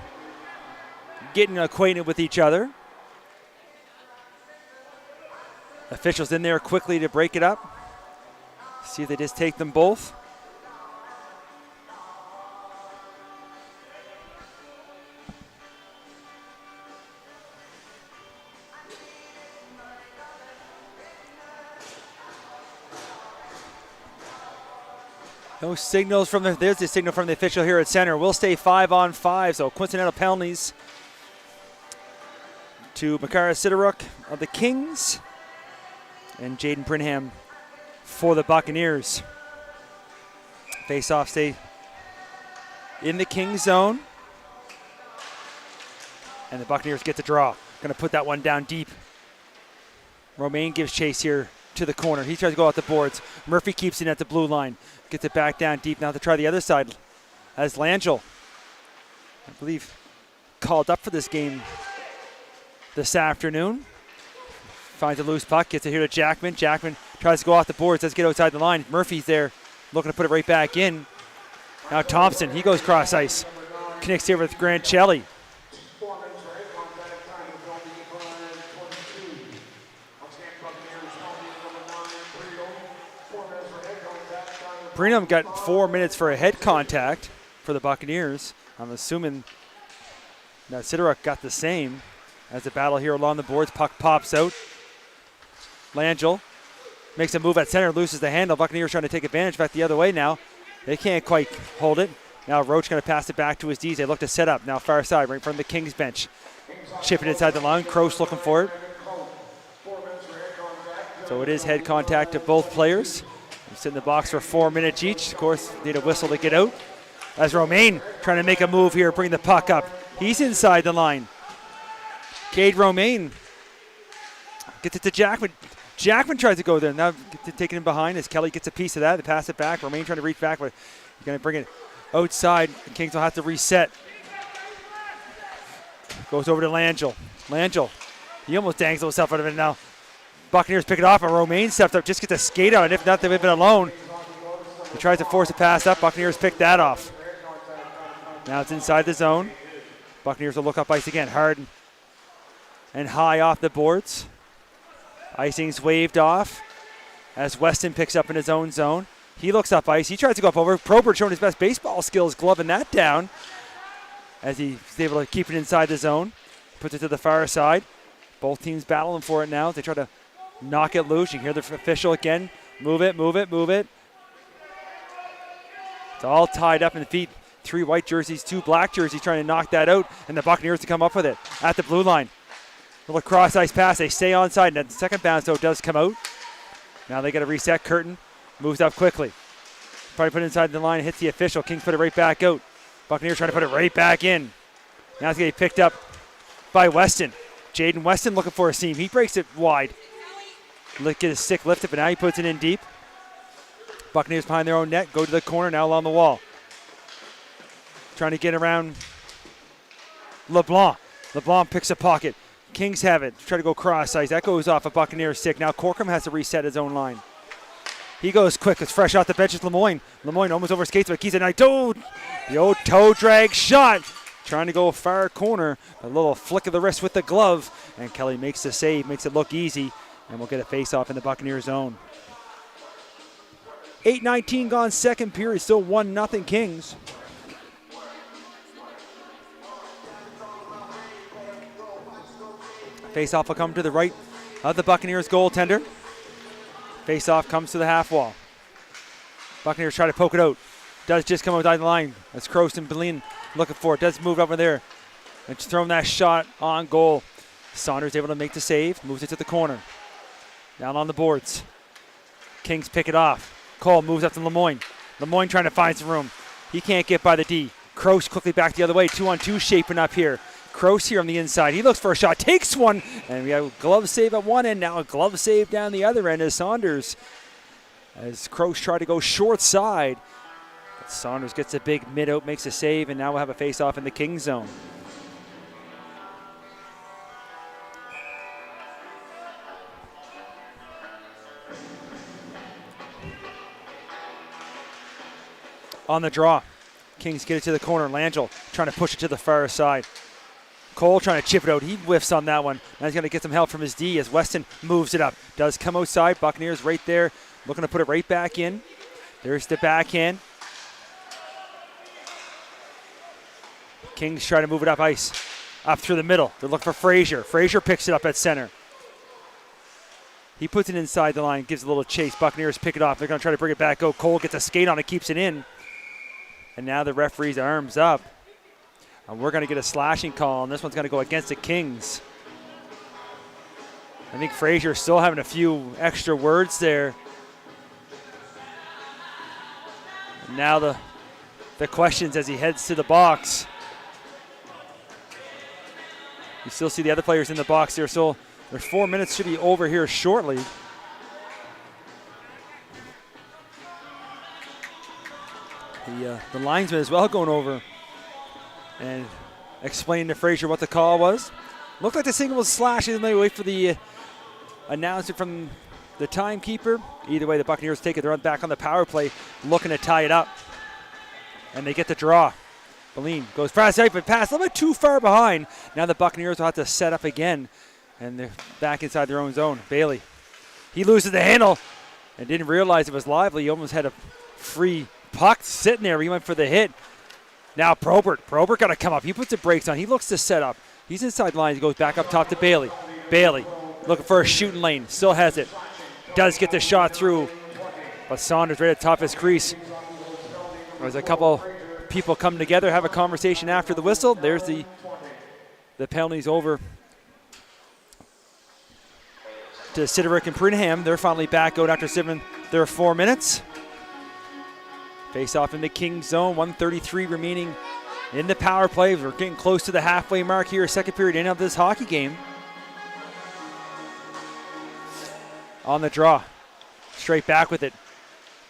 getting acquainted with each other. Officials in there quickly to break it up. See if they just take them both. No signals from there's the signal from the official here at center. We'll stay 5-on-5, so coincidental penalties to Makara Sideruk of the Kings and Jaden Brinham for the Buccaneers. Face-off stay in the Kings zone. And the Buccaneers get the draw. Going to put that one down deep. Romaine gives chase here to the corner. He tries to go out the boards. Murphy keeps it at the blue line. Gets it back down deep. Now to try the other side as Langell, I believe, called up for this game this afternoon. Finds a loose puck. Gets it here to Jackman. Jackman tries to go off the boards. Let's get outside the line. Murphy's there looking to put it right back in. Now Thompson, he goes cross ice. Connects here with Grancelli. Brenham got 4 minutes for a head contact for the Buccaneers. I'm assuming that Sideruk got the same as the battle here along the boards. Puck pops out. Langell makes a move at center, loses the handle. Buccaneers trying to take advantage back the other way now. They can't quite hold it. Now Roach going to pass it back to his D's. They look to set up. Now far side, right from the Kings bench. Chipping inside the line. Kroos looking for it. So it is head contact to both players. Sit in the box for 4 minutes each. Of course, need a whistle to get out. As Romaine trying to make a move here, bring the puck up. He's inside the line. Cade Romaine gets it to Jackman. Jackman tries to go there. Now taking him behind as Kelly gets a piece of that. They pass it back. Romaine trying to reach back, but he's going to bring it outside. The Kings will have to reset. Goes over to Langell. Langell, he almost dangles himself out of it now. Buccaneers pick it off, and Romaine steps up, just gets a skate on it. If not, they've been alone. He tries to force a pass up. Buccaneers pick that off. Now it's inside the zone. Buccaneers will look up ice again. Hard and high off the boards. Icing's waved off as Weston picks up in his own zone. He looks up ice. He tries to go up over. Probert showing his best baseball skills, gloving that down as he's able to keep it inside the zone. Puts it to the far side. Both teams battling for it now. They try to knock it loose. You can hear the official again. Move it, move it, move it. It's all tied up in the feet. 3 white jerseys, 2 black jerseys trying to knock that out, and the Buccaneers to come up with it at the blue line. Little cross ice pass. They stay onside. And the second bounce, though, does come out. Now they got to reset. Curtin moves up quickly. Probably put it inside the line, hits the official. Kings put it right back out. Buccaneers trying to put it right back in. Now it's going to be picked up by Weston. Jaden Weston looking for a seam. He breaks it wide. Get his stick lifted, but now he puts it in deep. Buccaneers behind their own net. Go to the corner, now along the wall. Trying to get around LeBlanc. LeBlanc picks a pocket. Kings have it. Try to go cross ice. That goes off a Buccaneers stick. Now Corcoran has to reset his own line. He goes quick. It's fresh off the bench. It's Lemoyne. Lemoyne almost over skates, but keeps it. The old toe drag shot. Trying to go far corner. A little flick of the wrist with the glove. And Kelly makes the save. Makes it look easy. And we'll get a face-off in the Buccaneers zone. 8:19 gone second period. Still 1-0 Kings. Face-off will come to the right of the Buccaneers goaltender. Face-off comes to the half wall. Buccaneers try to poke it out. Does just come outside the line. That's Kroos and Berlin looking for it. Does move over there. And just throwing that shot on goal. Saunders able to make the save. Moves it to the corner. Down on the boards. Kings pick it off. Cole moves up to Lemoyne. Lemoyne trying to find some room. He can't get by the D. Kroos quickly back the other way. 2-on-2 shaping up here. Kroos here on the inside. He looks for a shot. Takes one. And we have a glove save at one end. Now a glove save down the other end as Saunders. As Kroos tried to go short side. But Saunders gets a big mid out, makes a save, and now we'll have a face-off in the Kings zone. On the draw. Kings get it to the corner. Langell trying to push it to the far side. Cole trying to chip it out. He whiffs on that one. Now he's going to get some help from his D as Weston moves it up. Does come outside. Buccaneers right there, looking to put it right back in. There's the backhand. Kings try to move it up ice. Up through the middle. They're looking for Frazier. Frazier picks it up at center. He puts it inside the line, gives a little chase. Buccaneers pick it off. They're going to try to bring it back out. Cole gets a skate on it, keeps it in. And now the referee's arms up. And we're going to get a slashing call, and this one's going to go against the Kings. I think Frazier's still having a few extra words there. And now the questions as he heads to the box. You still see the other players in the box there. So there's 4 minutes, should be over here shortly. The linesman as well going over and explaining to Frazier what the call was. Looked like the signal was slash, and they wait for the announcement from the timekeeper. Either way, the Buccaneers take it. They're back on the power play, looking to tie it up. And they get the draw. Boline goes fast out, but pass a little bit too far behind. Now the Buccaneers will have to set up again, and they're back inside their own zone. Bailey, he loses the handle and didn't realize it was lively. He almost had a free puck sitting there. He went for the hit. Now Probert got to come up. He puts the brakes on. He looks to set up. He's inside the line. He goes back up top to Bailey. Bailey looking for a shooting lane. Still has it. Does get the shot through. But Saunders right at the top of his crease. There's a couple people come together, have a conversation after the whistle. There's the penalties over to Siderick and Prinham. They're finally back out after serving their 4 minutes. Face off in the Kings zone, 1:33 remaining in the power play. We're getting close to the halfway mark here, second period in of this hockey game. On the draw, straight back with it.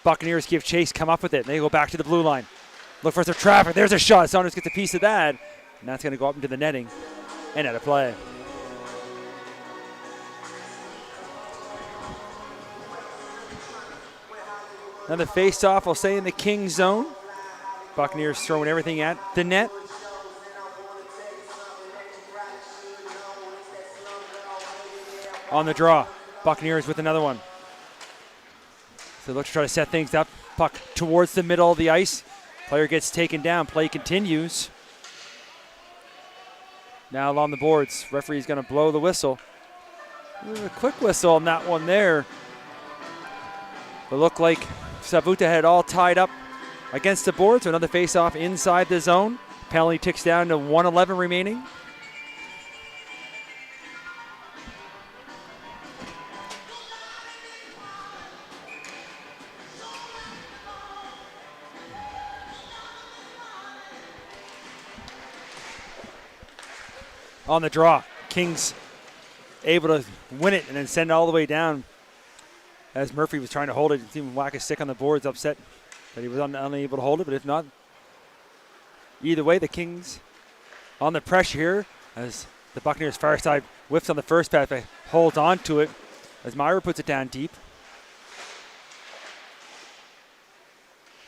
Buccaneers give chase, come up with it, and they go back to the blue line. Look for some traffic, there's a shot. Saunders gets a piece of that, and that's gonna go up into the netting and out of play. Another face-off, I'll say, in the Kings zone. Buccaneers throwing everything at the net. On the draw, Buccaneers with another one. So look to try to set things up. Puck towards the middle of the ice. Player gets taken down, play continues. Now along the boards, referee's gonna blow the whistle. A quick whistle on that one there. It looked like Savuta had all tied up against the board, so another face-off inside the zone. Penalty ticks down to 1:11 remaining. On the draw, Kings able to win it and then send it all the way down. As Murphy was trying to hold it, he even whack a stick on the boards, upset that he was unable to hold it. But if not, either way, the Kings on the pressure here as the Buccaneers far side whiffs on the first pass, but holds on to it as Myra puts it down deep.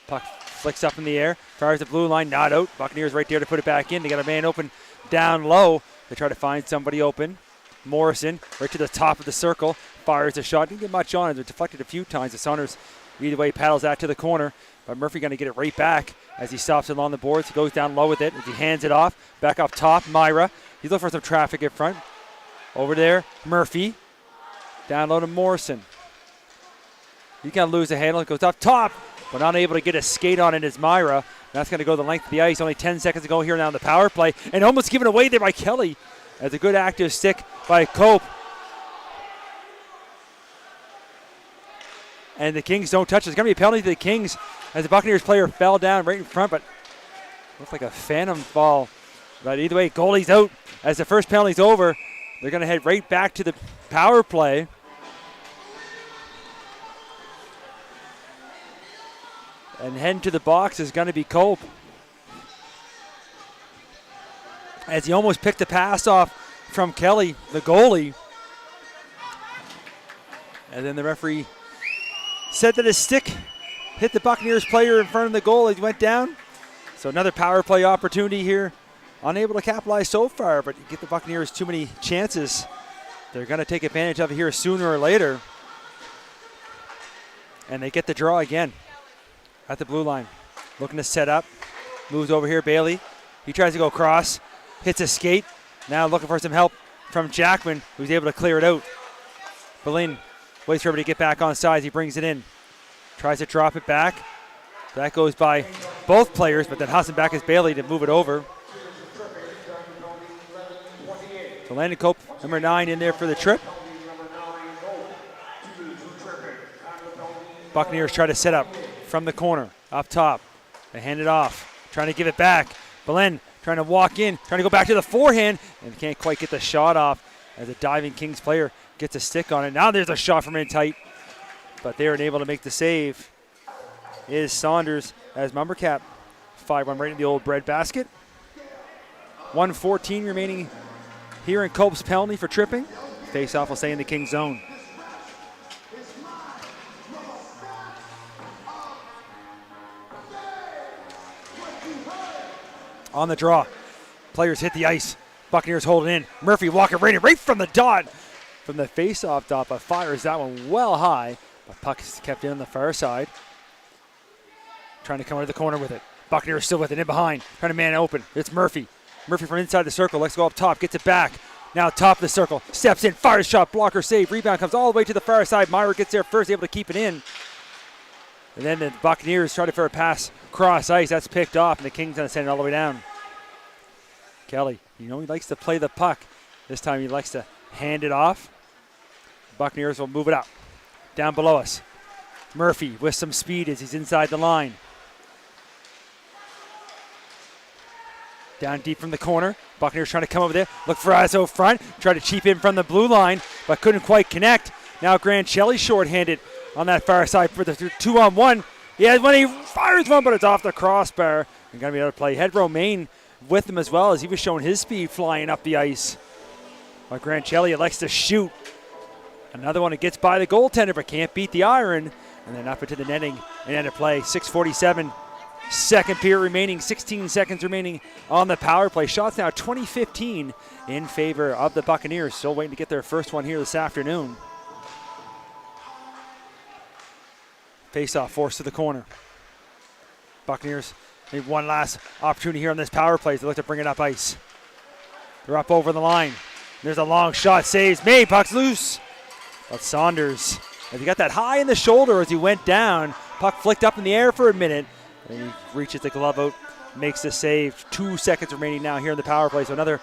Puck flicks up in the air, fires the blue line, not out. Buccaneers right there to put it back in. They got a man open down low. They try to find somebody open. Morrison right to the top of the circle, fires a shot. Didn't get much on it. It deflected a few times. The Saunders either way paddles that to the corner, but Murphy going to get it right back as he stops it along the boards. He goes down low with it as he hands it off. Back up top, Myra. He's looking for some traffic in front. Over there, Murphy. Down low to Morrison. He's going to lose the handle. It goes up top, but not able to get a skate on it is Myra. That's going to go the length of the ice. Only 10 seconds to go here now in the power play. And almost given away there by Kelly. As a good active stick by Cope. And the Kings don't touch it. It's going to be a penalty to the Kings as the Buccaneers player fell down right in front, but looked like a phantom fall. But either way, goalie's out. As the first penalty's over, they're going to head right back to the power play. And heading to the box is going to be Cope. As he almost picked the pass off from Kelly, the goalie. And then the referee said that his stick hit the Buccaneers player in front of the goal as he went down. So another power play opportunity here unable to capitalize so far, but you get the Buccaneers too many chances. They're going to take advantage of it here sooner or later. And they get the draw again at the blue line. Looking to set up. Moves over here, Bailey. He tries to go across. Hits a skate. Now looking for some help from Jackman, who's able to clear it out. Boleyn waits for everybody to get back on sides. He brings it in. Tries to drop it back. That goes by both players, but then Hassan back is Bailey to move it over. So Landon Cope, number 9, in there for the trip. Buccaneers try to set up from the corner, up top. They hand it off, trying to give it back. Belen trying to walk in, trying to go back to the forehand, and can't quite get the shot off as a diving Kings player gets a stick on it. Now there's a shot from in tight, but they aren't able to make the save. Is Saunders as Mumbercap. 5-1 right in the old bread basket. 1:14 remaining here in Cope's penalty for tripping. Face-off will stay in the Kings zone. On the draw. Players hit the ice. Buccaneers hold it in. Murphy walking right from the dot. From the face-off dot, but fires that one well high. But puck is kept in on the far side. Trying to come out of the corner with it. Buccaneers still with it in behind. Trying to man open. It's Murphy. Murphy from inside the circle. Let's go up top. Gets it back. Now top of the circle. Steps in. Fires shot. Blocker save. Rebound comes all the way to the far side. Myra gets there first. Able to keep it in. And then the Buccaneers try to for a pass cross ice. That's picked off. And the Kings going to send it all the way down. Kelly, he likes to play the puck. This time he likes to hand it off. Buccaneers will move it up. Down below us. Murphy with some speed as he's inside the line. Down deep from the corner. Buccaneers trying to come over there. Look for Azzo front. Try to cheap in from the blue line, but couldn't quite connect. Now Grancelli shorthanded on that far side for the 2-on-1. He has one, he fires one, but it's off the crossbar. And going to be able to play. Had Romaine with him as well as he was showing his speed flying up the ice. But Grancelli likes to shoot. Another one that gets by the goaltender but can't beat the iron. And then up into the netting and end of play. 6:47. Second period remaining, 16 seconds remaining on the power play. Shots now 20-15 in favor of the Buccaneers. Still waiting to get their first one here this afternoon. Face-off forced to the corner. Buccaneers need one last opportunity here on this power play. They look to bring it up ice. They're up over the line. There's a long shot, saves made, puck's loose. But Saunders, as he got that high in the shoulder as he went down, puck flicked up in the air for a minute. And he reaches the glove out, makes the save. 2 seconds remaining now here in the power play. So another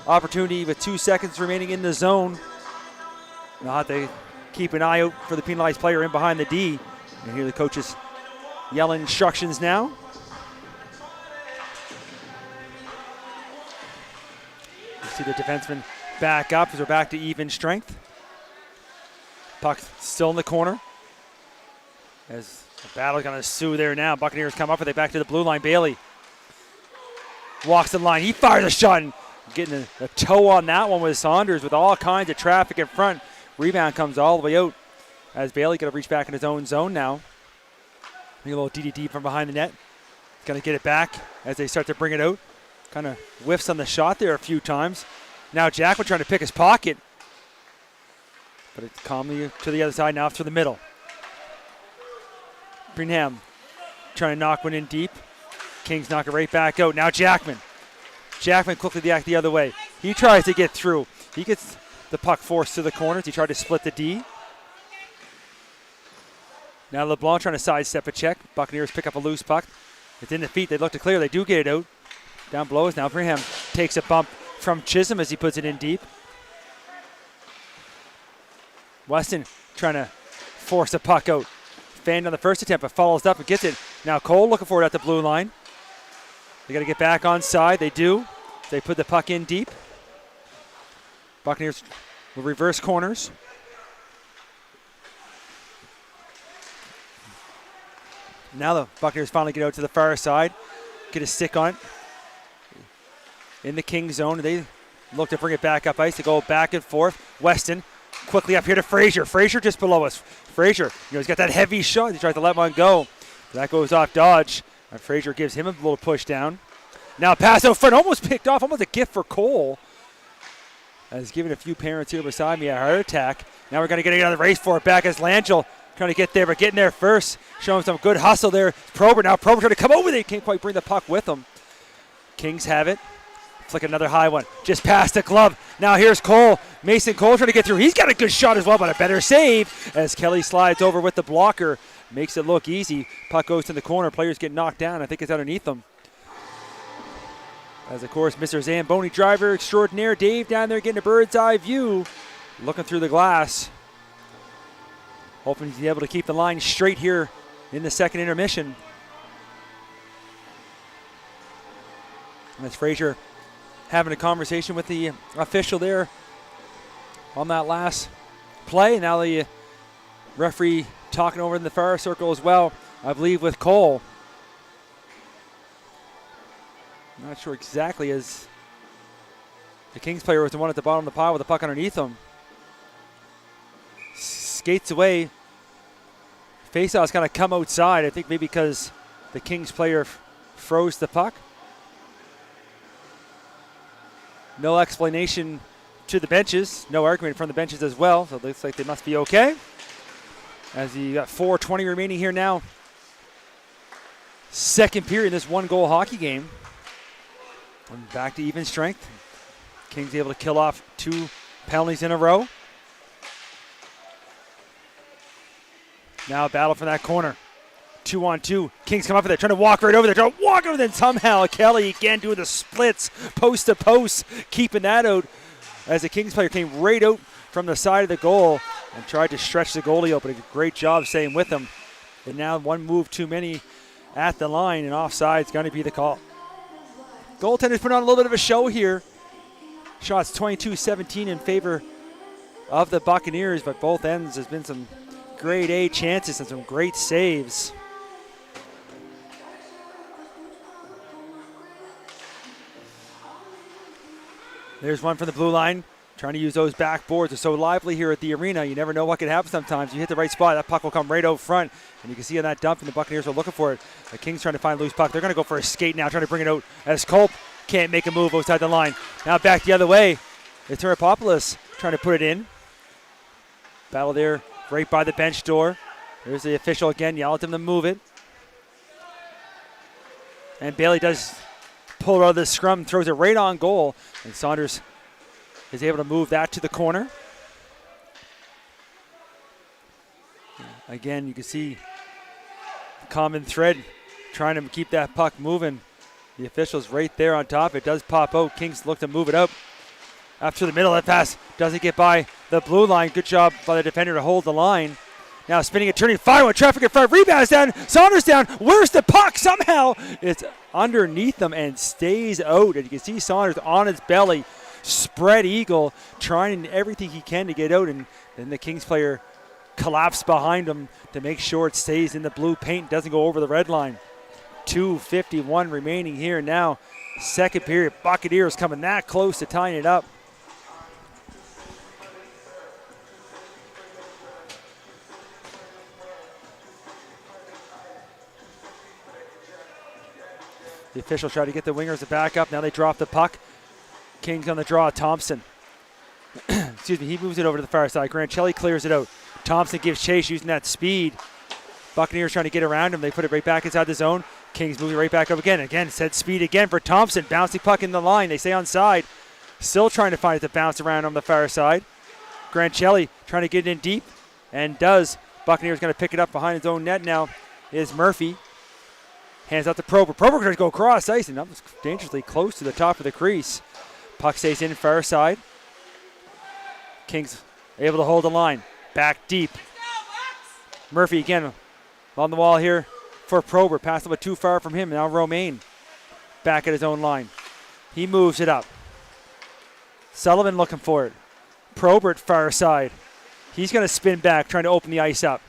opportunity with 2 seconds remaining in the zone. Now have to keep an eye out for the penalized player in behind the D. And here the coaches yell instructions now. You see the defenseman back up as we're back to even strength. Puck still in the corner. As the battle's going to ensue there now. Buccaneers come up with it back to the blue line. Bailey walks the line. He fires a shot. And getting a toe on that one with Saunders with all kinds of traffic in front. Rebound comes all the way out as Bailey going to reach back in his own zone now. A little DDD from behind the net. Going to get it back as they start to bring it out. Kind of whiffs on the shot there a few times. Now Jackman trying to pick his pocket. But it's calmly to the other side now through the middle. Bringham trying to knock one in deep. Kings knock it right back out. Now Jackman. Jackman quickly back the other way. He tries to get through. He gets the puck forced to the corners. He tried to split the D. Now LeBlanc trying to sidestep a check. Buccaneers pick up a loose puck. It's in the feet. They look to clear. They do get it out. Down below us now. Bringham takes a bump from Chisholm as he puts it in deep. Weston trying to force a puck out. Fanned on the first attempt, but follows up and gets it. Now Cole looking for it at the blue line. They got to get back on side. They do. They put the puck in deep. Buccaneers will reverse corners. Now the Buccaneers finally get out to the far side. Get a stick on it. In the King zone. They look to bring it back up ice. They go back and forth. Weston quickly up here to Frazier. Frazier just below us. Frazier, he's got that heavy shot. He tries to let one go. That goes off dodge. And Frazier gives him a little push down. Now pass out front, almost picked off, almost a gift for Cole. As giving a few parents here beside me a heart attack. Now we're going to get another race for it back as Langell trying to get there, but getting there first. Showing some good hustle there. Probert now. Probert trying to come over there. Can't quite bring the puck with him. Kings have it. Flick another high one. Just past the glove. Now here's Cole. Mason Cole trying to get through. He's got a good shot as well, but a better save as Kelly slides over with the blocker. Makes it look easy. Puck goes to the corner. Players get knocked down. I think it's underneath them. As, of course, Mr. Zamboni driver extraordinaire, Dave down there getting a bird's eye view. Looking through the glass. Hoping he's able to keep the line straight here in the second intermission. And that's Frazier having a conversation with the official there on that last play. Now the referee talking over in the far circle as well, I believe, with Cole. Not sure exactly, as the Kings player was the one at the bottom of the pile with the puck underneath him. Skates away. Faceoff's kind of come outside, I think maybe because the Kings player froze the puck. No explanation to the benches. No argument from the benches as well, so it looks like they must be okay. As you got 4:20 remaining here now. Second period in this one-goal hockey game. And back to even strength. Kings able to kill off 2 penalties in a row. Now a battle from that corner. 2-on-2. Kings come up with it, trying to walk right over there. Trying to walk over there. Somehow Kelly again doing the splits, post to post, keeping that out as the Kings player came right out from the side of the goal and tried to stretch the goalie open. A great job staying with him. And now one move too many at the line, and offside's going to be the call. Goaltenders put on a little bit of a show here. Shots 22-17 in favor of the Buccaneers, but both ends has been some grade A chances and some great saves. There's one from the blue line. Trying to use those backboards. They're so lively here at the arena. You never know what could happen sometimes. You hit the right spot, that puck will come right out front. And you can see on that dump, and the Buccaneers are looking for it. The Kings trying to find a loose puck. They're going to go for a skate now, trying to bring it out as Culp can't make a move outside the line. Now back the other way. It's Terapopoulos trying to put it in. Battle there right by the bench door. There's the official again, yelling at them to move it. And Bailey does pull it out of the scrum, throws it right on goal. And Saunders is able to move that to the corner. Again, you can see the common thread trying to keep that puck moving. The official's right there on top. It does pop out. Kings look to move it up. Up to the middle. That pass doesn't get by the blue line. Good job by the defender to hold the line. Now spinning and turning, fire with traffic in front. Rebounds down. Saunders down. Where's the puck? Somehow it's underneath them and stays out. And you can see Saunders on his belly. Spread eagle, trying everything he can to get out, and then the Kings player collapsed behind him to make sure it stays in the blue paint, doesn't go over the red line. 2:51 remaining here now. Second period, Buccaneers coming that close to tying it up. The officials try to get the wingers to back up. Now they drop the puck. Kings on the draw, Thompson. Excuse me, he moves it over to the far side. Grancelli clears it out. Thompson gives chase using that speed. Buccaneers trying to get around him. They put it right back inside the zone. Kings moving right back up again. Again, said speed again for Thompson. Bouncing puck in the line. They stay onside. Still trying to find it to bounce around on the far side. Grancelli trying to get it in deep, and does. Buccaneers going to pick it up behind his own net now is Murphy. Hands out to Probert. Probert going to go across ice, and that was dangerously close to the top of the crease. Puck stays in far side. Kings able to hold the line. Back deep. Murphy again on the wall here for Probert. Passed up too far from him. Now Romaine back at his own line. He moves it up. Sullivan looking for it. Probert far side. He's going to spin back, trying to open the ice up.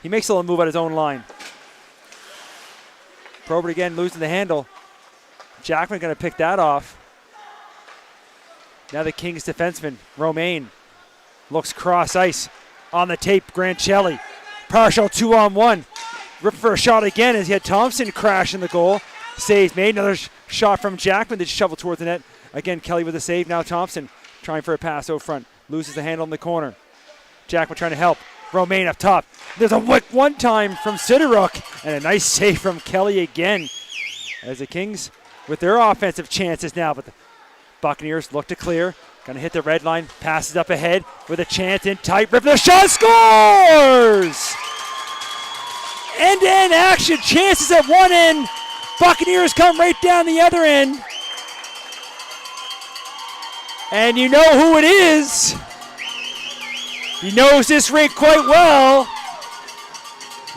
He makes a little move at his own line. Probert again losing the handle. Jackman going to pick that off. Now the Kings defenseman, Romaine, looks cross ice on the tape. Grancelli, partial 2-on-1. Ripped for a shot again as he had Thompson crash in the goal. Save made. Another shot from Jackman. They shovel towards the net. Again, Kelly with a save. Now Thompson trying for a pass out front. Loses the handle in the corner. Jackman trying to help. Romaine up top. There's a one-time from Sideruk. And a nice save from Kelly again. As the Kings with their offensive chances now. But the Buccaneers look to clear. Going to hit the red line. Passes up ahead with a chance in tight. Rip the shot. Scores! End-to-end action. Chances at one end. Buccaneers come right down the other end. And you know who it is. He knows this rink quite well.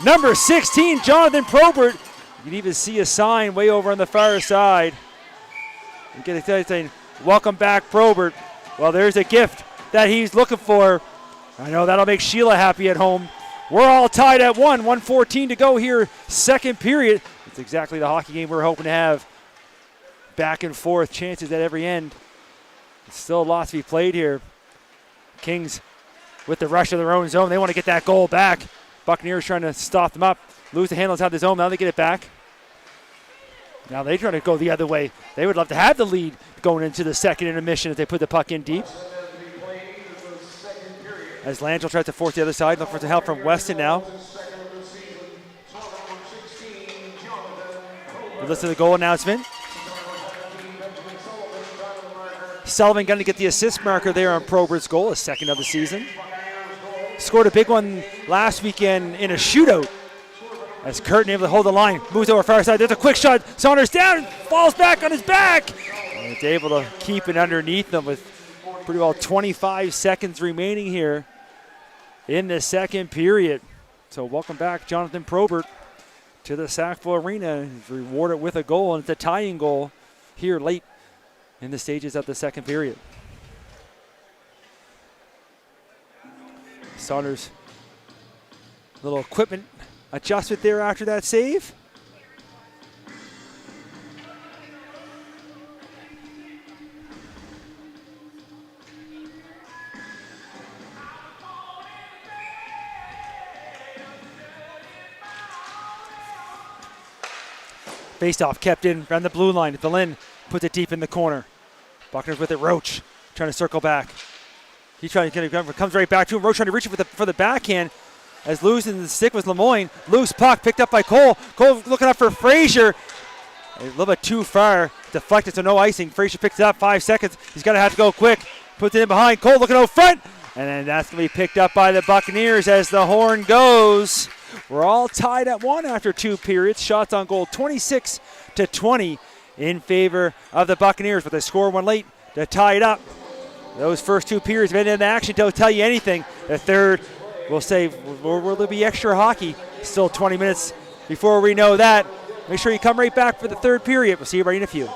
Number 16, Jonathan Probert. You can even see a sign way over on the far side. You get a saying, welcome back, Probert. Well, there's a gift that he's looking for. I know that'll make Sheila happy at home. We're all tied at 1:14 to go here, second period. It's exactly the hockey game we're hoping to have. Back and forth, chances at every end. Still lots to be played here. Kings with the rush of their own zone. They want to get that goal back. Buccaneers trying to stop them up. Lose the handle inside the zone. Now they get it back. Now they're trying to go the other way. They would love to have the lead going into the second intermission if they put the puck in deep. As Langell tries to force the other side, look for some help from Weston now. We listen to the goal announcement. Sullivan going to get the assist marker there on Probert's goal, his second of the season. Scored a big one last weekend in a shootout. As Curtin able to hold the line, moves over far side. There's a quick shot. Saunders down, falls back on his back. And it's able to keep it underneath them with pretty well 25 seconds remaining here in the second period. So welcome back, Jonathan Probert, to the Sackville Arena. He's rewarded with a goal, and it's a tying goal here late in the stages of the second period. Saunders, little equipment adjustment there after that save. Face-off kept in around the blue line. Berlin puts it deep in the corner. Buccaneers with it. Roach trying to circle back. He's trying to get it, comes right back to him. Roach trying to reach it for the backhand. As losing the stick was Lemoyne. Loose puck picked up by Cole. Cole looking up for Frazier. A little bit too far. Deflected, so no icing. Frazier picks it up, 5 seconds. He's going to have to go quick. Puts it in behind. Cole looking out front. And then that's going to be picked up by the Buccaneers as the horn goes. We're all tied at one after two periods. Shots on goal 26-20 in favor of the Buccaneers. But they score one late to tie it up. Those first two periods have been in action. Don't tell you anything. The third, we'll say, will there be extra hockey? Still 20 minutes before we know that. Make sure you come right back for the third period. We'll see you right in a few.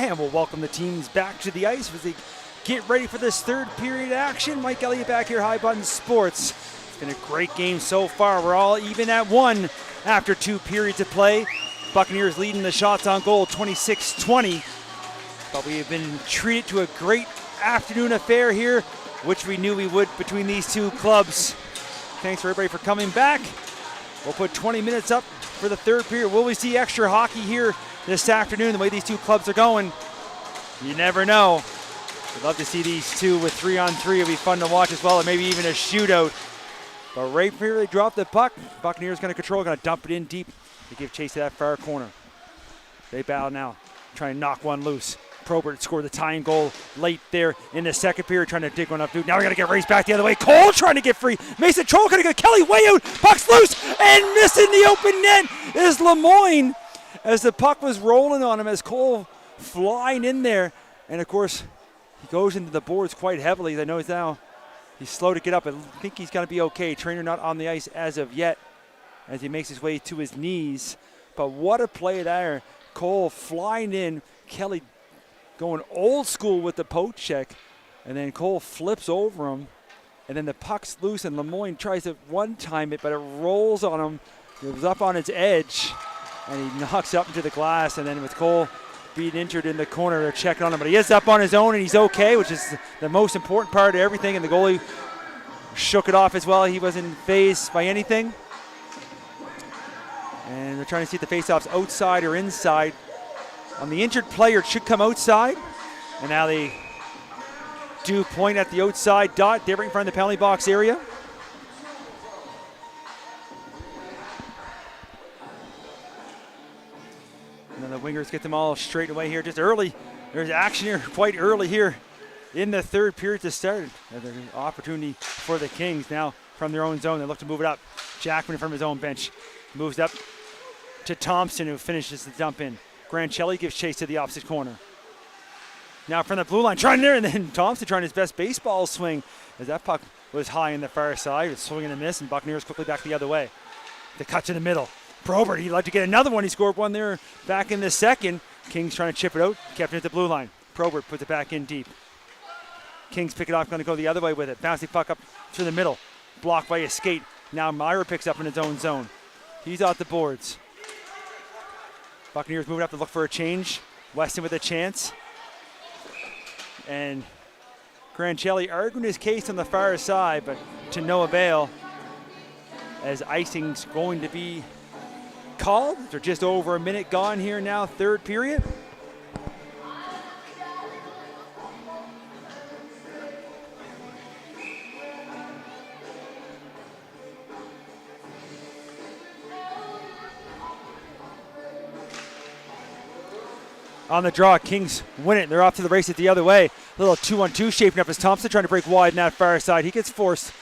And we'll welcome the teams back to the ice as they get ready for this third period action. Mike Elliott back here, High Button Sports. It's been a great game so far. We're all even at 1 after 2 periods of play. Buccaneers leading the shots on goal 26-20. But we have been treated to a great afternoon affair here, which we knew we would between these two clubs. Thanks for everybody for coming back. We'll put 20 minutes up for the third period. Will we see extra hockey here this afternoon, the way these two clubs are going? You never know. We'd love to see these two with 3-on-3. It'll be fun to watch as well, or maybe even a shootout. But right here they drop the puck. Buccaneers going to control, going to dump it in deep to give chase to that far corner. They battle now, trying to knock one loose. Probert scored the tying goal late there in the second period, trying to dig one up. Now we got to get raced back the other way. Cole trying to get free. Mason Troll going to get Kelly way out. Puck's loose, and missing the open net is Lemoyne as the puck was rolling on him as Cole flying in there. And of course, he goes into the boards quite heavily. I know he's slow to get up. I think he's going to be okay. Trainer not on the ice as of yet as he makes his way to his knees. But what a play there. Cole flying in. Kelly going old school with the poke check, and then Cole flips over him, and then the puck's loose, and Lemoyne tries to one-time it, but it rolls on him. It was up on its edge, and he knocks up into the glass, and then with Cole being injured in the corner, they're checking on him, but he is up on his own, and he's okay, which is the most important part of everything, and the goalie shook it off as well. He wasn't fazed by anything. And they're trying to see if the face-off's outside or inside. On the injured player, it should come outside. And now they do point at the outside dot. They're right in front of the penalty box area. And then the wingers get them all straight away here just early. There's action here quite early here in the third period to start. There's an opportunity for the Kings now from their own zone. They look to move it up. Jackman from his own bench moves up to Thompson, who finishes the dump in. Grancelli gives chase to the opposite corner. Now from the blue line, trying there, and then Thompson trying his best baseball swing as that puck was high in the far side. It's swinging and a miss, and Buccaneers quickly back the other way. The cut to the middle. Probert, he'd like to get another one. He scored one there back in the second. Kings trying to chip it out, kept it at the blue line. Probert puts it back in deep. Kings pick it off, going to go the other way with it. Bouncing puck up to the middle. Blocked by a skate. Now Myra picks up in his own zone. He's out the boards. Buccaneers moving up to look for a change. Weston with a chance. And Grancelli arguing his case on the far side, but to no avail, as icing's going to be called. They're just over a minute gone here now, third period. On the draw, Kings win it. They're off to the races the other way. A little 2-on-2 shaping up as Thompson trying to break wide in that far side. He gets forced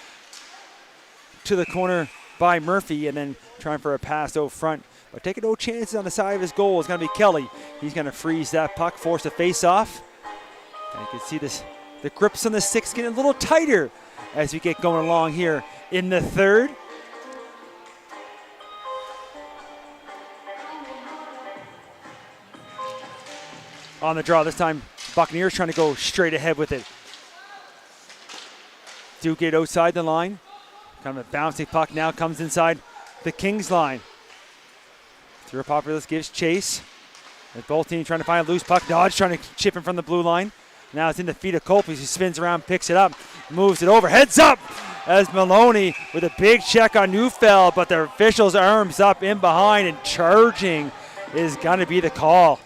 to the corner by Murphy and then trying for a pass out front. But taking no chances on the side of his goal is going to be Kelly. He's going to freeze that puck, force a face-off. And you can see the grips on the sticks getting a little tighter as we get going along here in the third. On the draw this time, Buccaneers trying to go straight ahead with it. Do get outside the line. Kind of a bouncing puck now comes inside the Kings line. Through Populous gives chase. With both teams trying to find a loose puck. Dodge trying to chip in from the blue line. Now it's in the feet of Colby. He spins around, picks it up, moves it over. Heads up as Maloney with a big check on Neufeld, but the official's arms up in behind, and charging is going to be the call.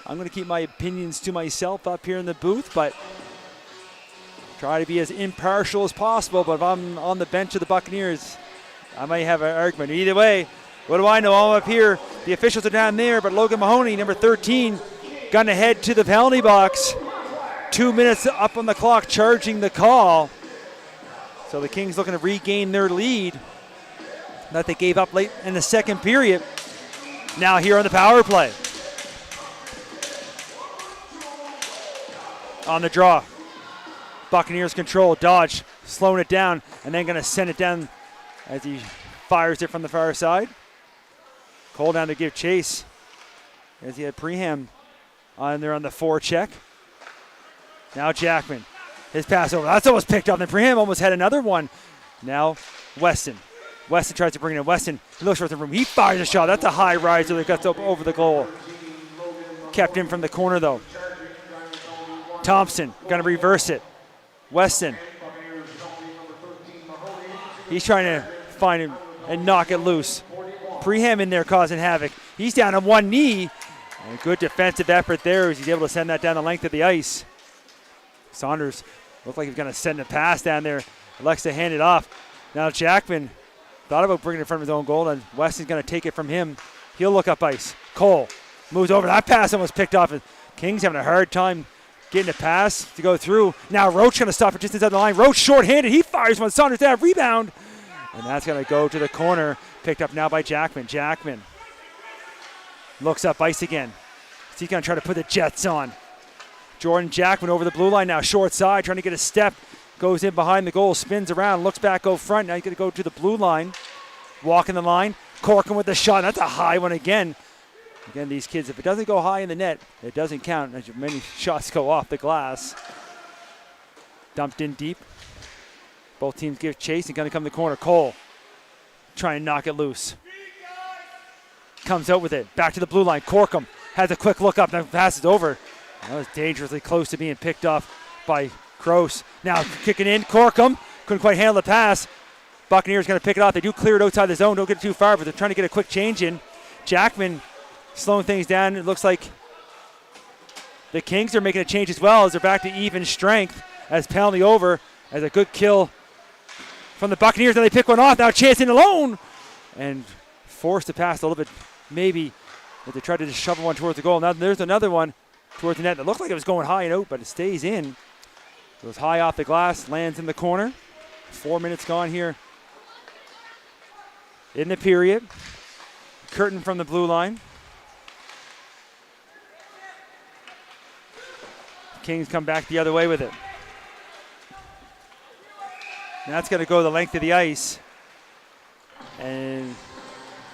I'm going to keep my opinions to myself up here in the booth, but try to be as impartial as possible. But if I'm on the bench of the Buccaneers, I might have an argument. Either way, what do I know? I'm up here. The officials are down there, but Logan Mahoney, number 13, going to head to the penalty box. 2 minutes up on the clock, charging the call. So the Kings looking to regain their lead that they gave up late in the second period. Now here on the power play. On the draw, Buccaneers control. Dodge slowing it down and then going to send it down as he fires it from the far side. Cole down to give chase. as he had Preham on there on the forecheck. Now Jackman, his pass over. That's almost picked up. Then Preham almost had another one. Now Weston. Weston tries to bring it in. Weston, he looks for the room. He fires a shot. That's a high riser that gets up over the goal. Kept in from the corner, though. Thompson going to reverse it. Weston. He's trying to find him and knock it loose. Preham in there causing havoc. He's down on one knee. And a good defensive effort there as he's able to send that down the length of the ice. Saunders looked like he was going to send a pass down there. Elects to hand it off. Now Jackman thought about bringing it in front of his own goal, and Weston's going to take it from him. He'll look up ice. Cole moves over. That pass almost picked off. Kings having a hard time getting a pass to go through. Now Roach going to stop it just inside the line. Roach short-handed. He fires one. Saunders down. Rebound. And that's going to go to the corner. Picked up now by Jackman. Jackman looks up ice again. He's going to try to put the Jets on. Jordan Jackman over the blue line now. Short side, trying to get a step. Goes in behind the goal, spins around, looks back, go front. Now he's going to go to the blue line. Walking the line. Corkin with the shot. That's a high one again. Again, these kids, if it doesn't go high in the net, it doesn't count as many shots go off the glass. Dumped in deep. Both teams give chase and going to come to the corner. Cole trying to knock it loose. Comes out with it. Back to the blue line. Corkum has a quick look up and passes over. That was dangerously close to being picked off by Kroos. Now kicking in. Corkum couldn't quite handle the pass. Buccaneers going to pick it off. They do clear it outside the zone. Don't get it too far, but they're trying to get a quick change in. Jackman slowing things down. It looks like the Kings are making a change as well as they're back to even strength as penalty over as a good kill from the Buccaneers. Now they pick one off. Now chasing alone and forced to pass a little bit maybe as they tried to just shovel one towards the goal. Now there's another one towards the net that looked like it was going high and out, but it stays in. Goes high off the glass, lands in the corner. 4 minutes gone here in the period. Curtin from the blue line. Kings come back the other way with it. And that's going to go the length of the ice. And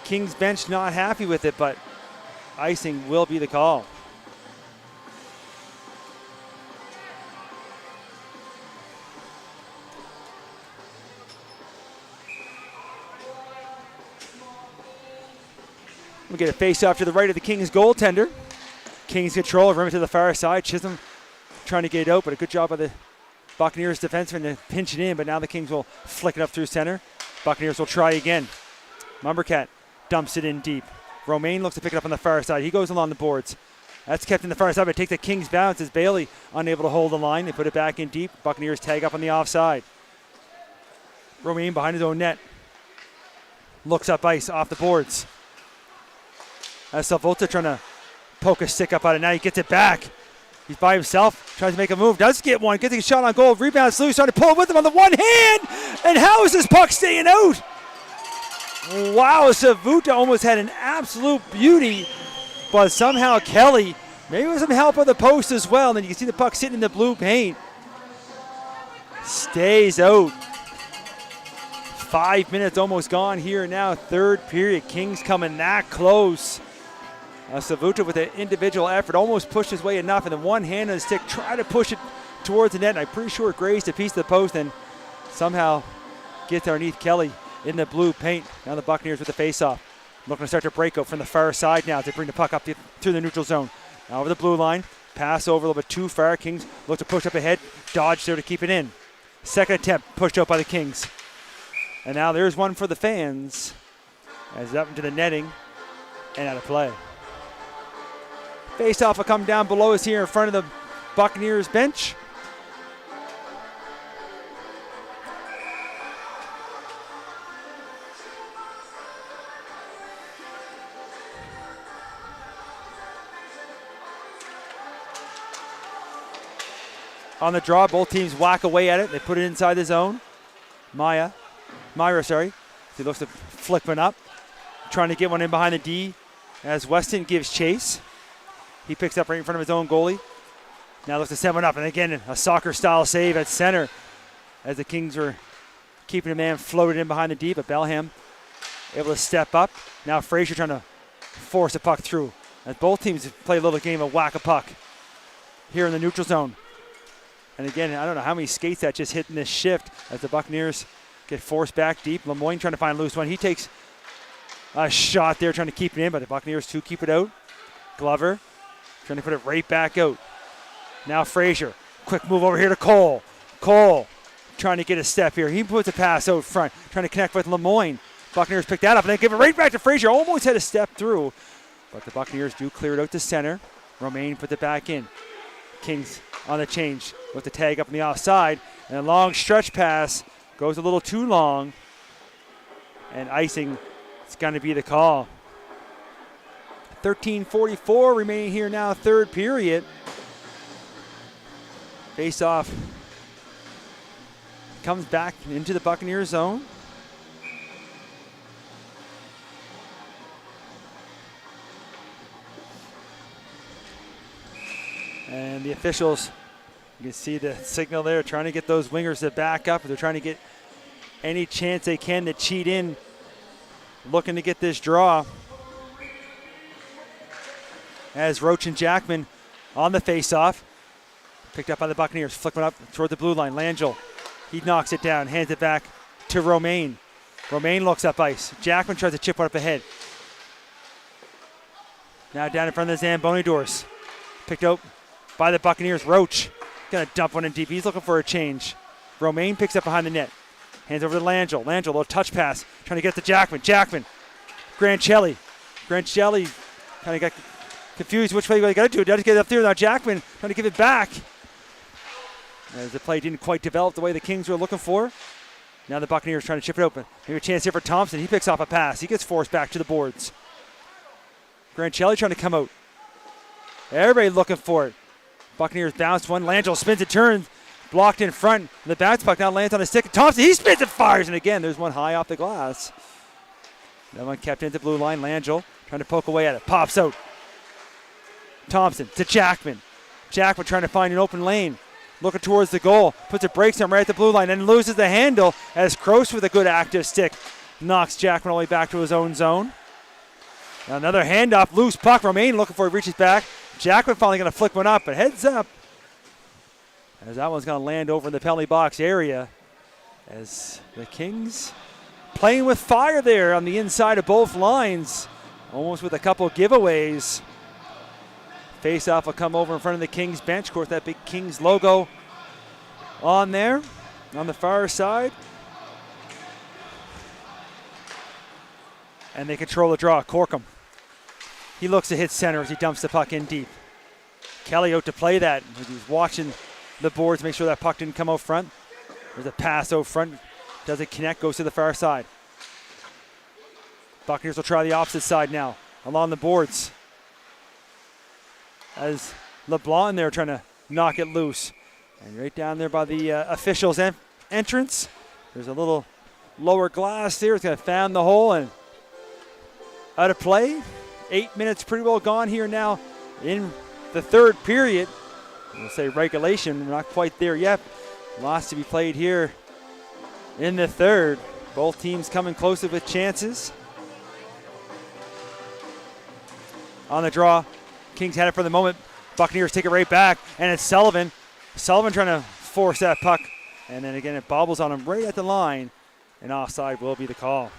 Kings bench not happy with it, but icing will be the call. We get a face-off to the right of the Kings goaltender. Kings control, room to the far side. Chisholm trying to get it out, but a good job by the Buccaneers defenseman to pinch it in, but now the Kings will flick it up through center. Buccaneers will try again. Mumbercat dumps it in deep. Romaine looks to pick it up on the far side. He goes along the boards. That's kept in the far side, but takes the Kings bounce as Bailey unable to hold the line. They put it back in deep. Buccaneers tag up on the offside. Romaine behind his own net. Looks up ice off the boards. As Salvolta trying to poke a stick up out of it. Now he gets it back. He's by himself, tries to make a move, does get one, gets a shot on goal, rebounds loose, trying to pull it with him on the one hand, and how is this puck staying out? Wow, Savuta almost had an absolute beauty, but somehow Kelly, maybe with some help of the post as well, and then you can see the puck sitting in the blue paint. Stays out. 5 minutes almost gone here now, third period. Kings coming that close. Savuta with an individual effort almost pushed his way enough, and then one hand on the stick, try to push it towards the net, and I'm pretty sure it grazed a piece of the post and somehow gets underneath Kelly in the blue paint. Now the Buccaneers with the face-off. Looking to start to break out from the far side now to bring the puck up through the neutral zone. Now over the blue line, pass over a little bit too far. Kings look to push up ahead, dodge there to keep it in. Second attempt pushed out by the Kings. And now there's one for the fans as it's up into the netting and out of play. Face-off will come down below us here in front of the Buccaneers bench. On the draw, both teams whack away at it. They put it inside the zone. Myra, He looks to flick one up. Trying to get one in behind the D as Weston gives chase. He picks up right in front of his own goalie. Now looks to send one up. And again, a soccer-style save at center as the Kings were keeping a man floated in behind the D, but Belham able to step up. Now Frazier trying to force a puck through. as both teams play a little game of whack-a-puck here in the neutral zone. And again, I don't know how many skates that just hit in this shift as the Buccaneers get forced back deep. Lemoyne trying to find a loose one. He takes a shot there trying to keep it in, but the Buccaneers too keep it out. Glover trying to put it right back out. Now Frazier, quick move over here to Cole. Cole trying to get a step here. He puts a pass out front, trying to connect with Lemoyne. Buccaneers pick that up and then give it right back to Frazier. Almost had a step through, but the Buccaneers do clear it out to center. Romaine puts it back in. Kings on the change with the tag up on the offside, and a long stretch pass goes a little too long, and icing is going to be the call. 13:44 remaining here now, third period. Face off comes back into the Buccaneers zone. And the officials, you can see the signal there, trying to get those wingers to back up. They're trying to get any chance they can to cheat in, looking to get this draw. As Roach and Jackman on the face-off. Picked up by the Buccaneers, flicking up toward the blue line. Langell, he knocks it down, hands it back to Romaine. Romaine looks up ice. Jackman tries to chip one up ahead. Now down in front of the Zamboni doors. Picked up by the Buccaneers. Roach gonna dump one in deep. He's looking for a change. Romaine picks up behind the net. Hands over to Langell. Langell, little touch pass, trying to get to Jackman. Jackman, Grancelli kind of got confused which way they got to do it. Does get up there now. Jackman trying to give it back. As the play didn't quite develop the way the Kings were looking for. Now the Buccaneers trying to chip it open. Maybe a chance here for Thompson. He picks off a pass. He gets forced back to the boards. Grancelli trying to come out. Everybody looking for it. Buccaneers bounce one. Langell spins it, turns, blocked in front. And the bounce puck now lands on a stick. Thompson, he spins and fires. And again, there's one high off the glass. That one kept into blue line. Langell trying to poke away at it. Pops out. Thompson to Jackman. Jackman trying to find an open lane. Looking towards the goal. Puts a brakes on right at the blue line and loses the handle as Kroos with a good active stick knocks Jackman all the way back to his own zone. Now another handoff. Loose puck. Romaine looking for it. Reaches back. Jackman finally going to flick one up, but heads up. As that one's going to land over in the penalty box area. As the Kings playing with fire there on the inside of both lines. Almost with a couple of giveaways. Face-off will come over in front of the Kings bench. Of course, that big Kings logo on there on the far side. And they control the draw. Corkum. He looks to hit center as he dumps the puck in deep. Kelly out to play that. He's watching the boards, make sure that puck didn't come out front. There's a pass out front. Doesn't connect, goes to the far side. Buccaneers will try the opposite side now, along the boards. As LeBlanc there trying to knock it loose. And right down there by the officials' entrance, there's a little lower glass there. It's going to fan the hole and out of play. 8 minutes pretty well gone here now in the third period. We'll say regulation, we're not quite there yet. Lots to be played here in the third. Both teams coming closer with chances. On the draw, Kings had it for the moment. Buccaneers take it right back, and it's Sullivan. Sullivan trying to force that puck, and then again it bobbles on him right at the line, and offside will be the call.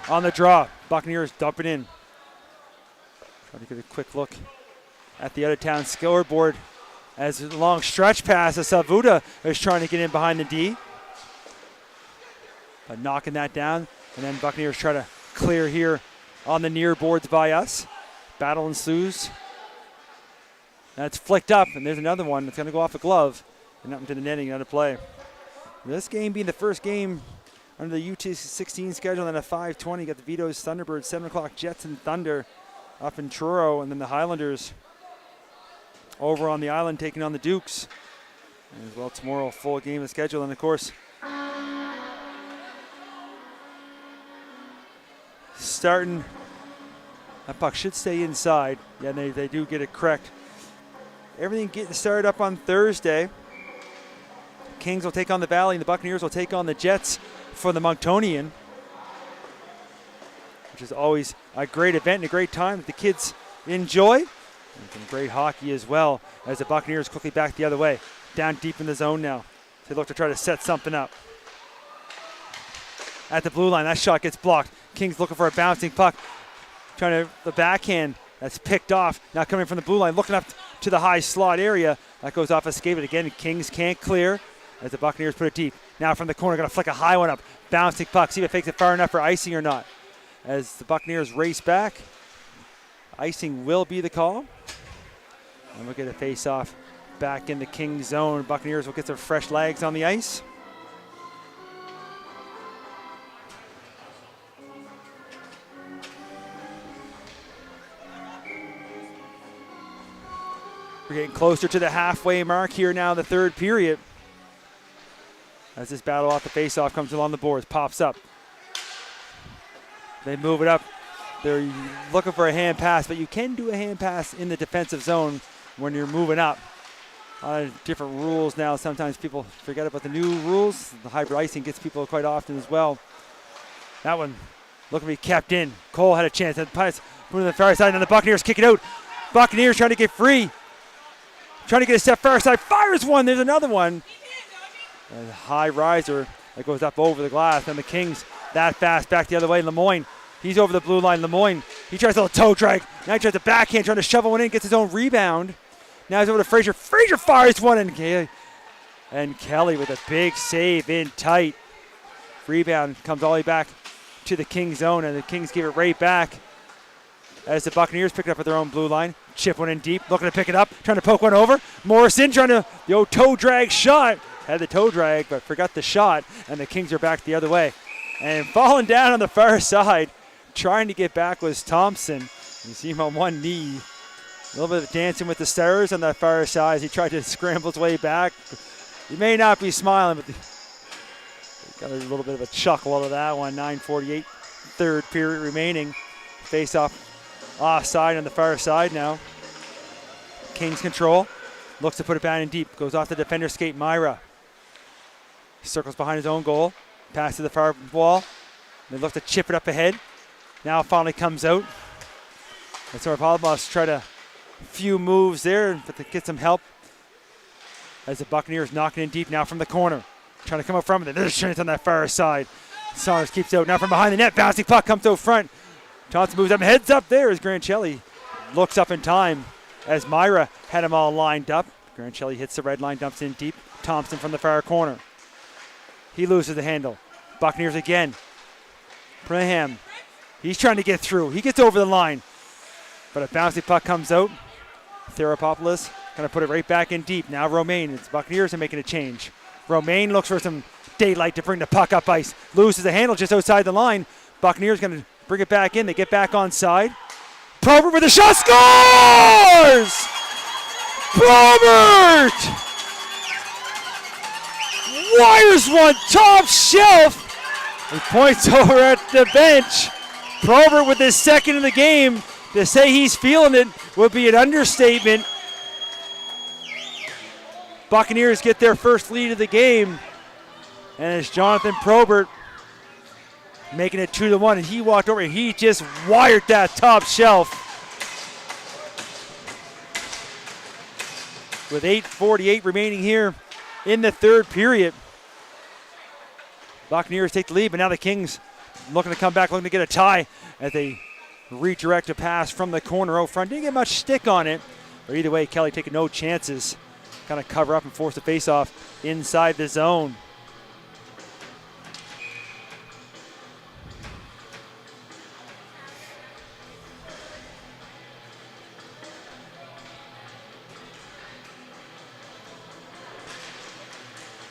On the draw, Buccaneers dump it in. Trying to get a quick look at the out-of-town scoreboard as a long stretch pass as Savuda is trying to get in behind the D. But knocking that down, and then Buccaneers try to clear here on the near boards by us. Battle ensues. That's flicked up, and there's another one that's going to go off a glove and up into the netting, out of play. This game being the first game under the U16 schedule, and at 5:20, you got the Vito's Thunderbirds, 7 o'clock Jets and Thunder up in Truro, and then the Highlanders over on the island taking on the Dukes. And as well, tomorrow, full game of schedule. And of course, starting, that puck should stay inside. Yeah, they do get it correct everything getting started up on Thursday. Kings will take on the Valley, and the Buccaneers will take on the Jets for the Monctonian, which is always a great event and a great time that the kids enjoy. And some great hockey as well, as the Buccaneers quickly back the other way. Down deep in the zone now. They look to try to set something up. At the blue line, that shot gets blocked. Kings looking for a bouncing puck. Trying to, the backhand, that's picked off. Now coming from the blue line, looking up to the high slot area. That goes off a skate, but again, Kings can't clear as the Buccaneers put it deep. Now from the corner, going to flick a high one up. Bouncing puck, see if it fakes it far enough for icing or not. As the Buccaneers race back, icing will be the call. And we'll get a face-off back in the Kings zone. Buccaneers will get some fresh legs on the ice. We're getting closer to the halfway mark here now in the third period. As this battle off the face-off comes along the boards, pops up. They move it up. They're looking for a hand pass, but you can do a hand pass in the defensive zone when you're moving up. A lot of different rules now. Sometimes people forget about the new rules. The hybrid icing gets people quite often as well. That one looking to be kept in. Cole had a chance. The pass moving to the far side, and the Buccaneers kick it out. Buccaneers trying to get free. Trying to get a step far side. Fires one. There's another one. A high riser that goes up over the glass. And the Kings that fast back the other way. Lemoyne. He's over the blue line. Lemoyne. He tries a little toe drag. Now he tries a backhand, trying to shovel one in. Gets his own rebound. Now he's over to Fraser. Fraser fires one. And Kelly with a big save in tight. Rebound comes all the way back to the Kings zone. And the Kings give it right back as the Buccaneers pick it up at their own blue line. Chip one in deep, looking to pick it up, trying to poke one over. Morrison trying to, the old toe drag shot. Had the toe drag, but forgot the shot, and the Kings are back the other way. And falling down on the far side, trying to get back was Thompson. You see him on one knee. A little bit of dancing with the stars on that far side as he tried to scramble his way back. He may not be smiling, but got a little bit of a chuckle out of that one. 9:48, third period remaining. Face off offside on the far side now. Kings control. Looks to put it back in deep. Goes off the defender's skate. Myra circles behind his own goal. Pass to the far wall. They look to chip it up ahead. Now finally comes out. And so Paulbos tried a few moves there, but to get some help as the Buccaneers knocking in deep now from the corner. Trying to come up from it. There's a chance on that far side. Saunders keeps out. Now from behind the net. Bouncing puck comes out front. Thompson moves up, heads up there as Grancelli looks up in time as Myra had him all lined up. Grancelli hits the red line, dumps in deep. Thompson from the far corner. He loses the handle. Buccaneers again. Praham, he's trying to get through. He gets over the line, but a bouncy puck comes out. Theropoulos going to put it right back in deep. Now Romaine, it's Buccaneers are making a change. Romaine looks for some daylight to bring the puck up ice. Loses the handle just outside the line. Buccaneers going to bring it back in. They get back on side. Probert with a shot. Scores! Probert! Wires one top shelf. He points over at the bench. Probert with his second in the game. To say he's feeling it would be an understatement. Buccaneers get their first lead of the game. And it's Jonathan Probert making it 2-1, and he walked over and he just wired that top shelf. With 8:48 remaining here in the third period. Buccaneers take the lead, but now the Kings looking to come back, looking to get a tie as they redirect a pass from the corner out front. Didn't get much stick on it, but either way, Kelly taking no chances. Kind of cover up and force the face-off inside the zone.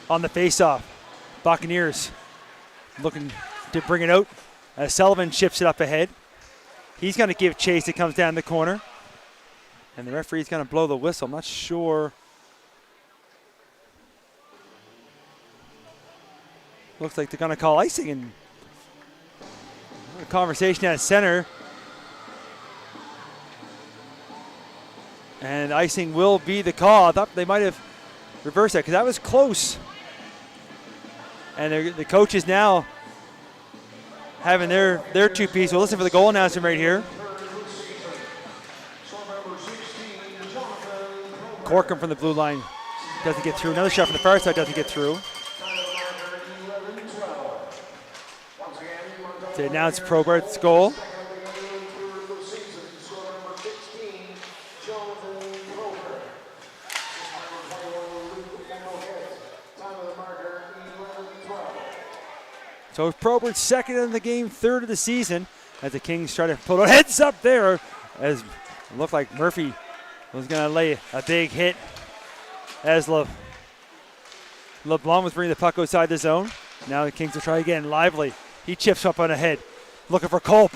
On the face-off, Buccaneers looking to bring it out as Sullivan chips it up ahead. He's going to give chase. It comes down the corner. And the referee's going to blow the whistle. I'm not sure. Looks like they're going to call icing. And a conversation at center. And icing will be the call. I thought they might have reversed that because that was close. And the coaches now having their two-piece. We'll listen for the goal announcement right here. Corcoran from the blue line doesn't get through. Another shot from the far side doesn't get through. To announce Probert's goal. So Probert's second in the game, third of the season, as the Kings try to pull it. Heads up there, as it looked like Murphy was going to lay a big hit as LeBlanc was bringing the puck outside the zone. Now the Kings will try again. Lively, he chips up on ahead, looking for Culp.